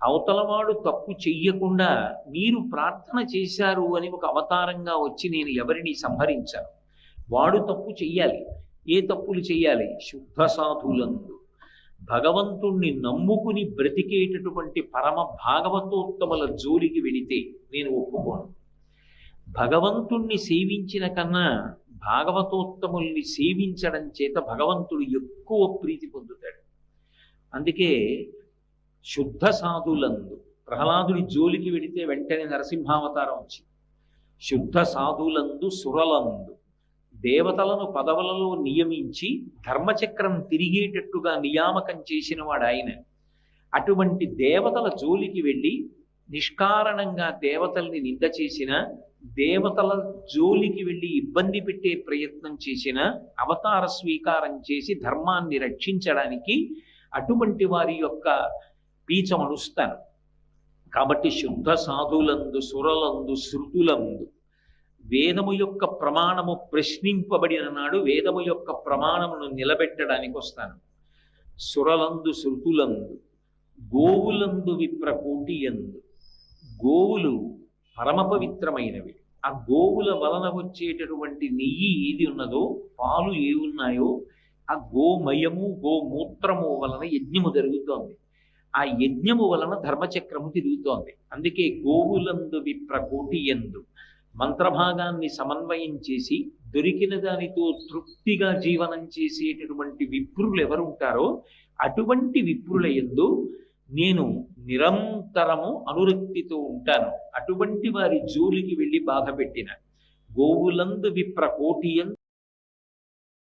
అవతలవాడు తప్పు చెయ్యకుండా మీరు ప్రార్థన చేశారు అని ఒక అవతారంగా వచ్చి నేను ఎవరిని సంహరించాను. వాడు తప్పు చెయ్యాలి. ఏ తప్పులు చెయ్యాలి? శుద్ధ సాధులందు, భగవంతుణ్ణి నమ్ముకుని బ్రతికేటటువంటి పరమ భాగవతోత్తముల జోలికి వెళితే నేను ఒప్పుకోను. భగవంతుణ్ణి సేవించిన కన్నా భాగవతోత్తముల్ని సేవించడం చేత భగవంతుడు ఎక్కువ ప్రీతి పొందుతాడు. అందుకే శుద్ధ సాధులందు, ప్రహ్లాదుడి జోలికి వెళితే వెంటనే నరసింహావతారం వచ్చింది. శుద్ధ సాధులందు, సురలందు, దేవతలను పదవులలో నియమించి ధర్మచక్రం తిరిగేటట్టుగా నియామకం చేసిన వాడు ఆయన. అటువంటి దేవతల జోలికి వెళ్ళి నిష్కారణంగా దేవతల్ని నింద చేసిన, దేవతల జోలికి వెళ్ళి ఇబ్బంది పెట్టే ప్రయత్నం చేసిన, అవతార స్వీకారం చేసి ధర్మాన్ని రక్షించడానికి అటువంటి వారి యొక్క పీచం అణుస్తాను. కాబట్టి శుద్ధ సాధులందు, సురలందు, శృతులందు, వేదము యొక్క ప్రమాణము ప్రశ్నింపబడిన నాడు వేదము యొక్క ప్రమాణమును నిలబెట్టడానికి వస్తాను. సురలందు, శృతులందు, గోవులందు, విప్రకోటియందు. గోవులు పరమ పవిత్రమైనవి. ఆ గోవుల వలన వచ్చేటటువంటి నెయ్యి ఏది ఉన్నదో, పాలు ఏ ఉన్నాయో, ఆ గోమయము గోమూత్రము వలన యజ్ఞము జరుగుతోంది. ఆ యజ్ఞము వలన ధర్మచక్రము తిరుగుతోంది. అందుకే గోవులందు, విప్రకోటియందు మంత్రభాగాన్ని సమన్వయం చేసి దొరికిన దానితో తృప్తిగా జీవనం చేసేటటువంటి విప్రులు ఎవరు ఉంటారో అటువంటి విప్రుల యందు నేను నిరంతరము అనురక్తితో ఉంటాను. అటువంటి వారి జోలికి వెళ్ళి బాధ పెట్టిన గోవులందు, విప్రకోటియందు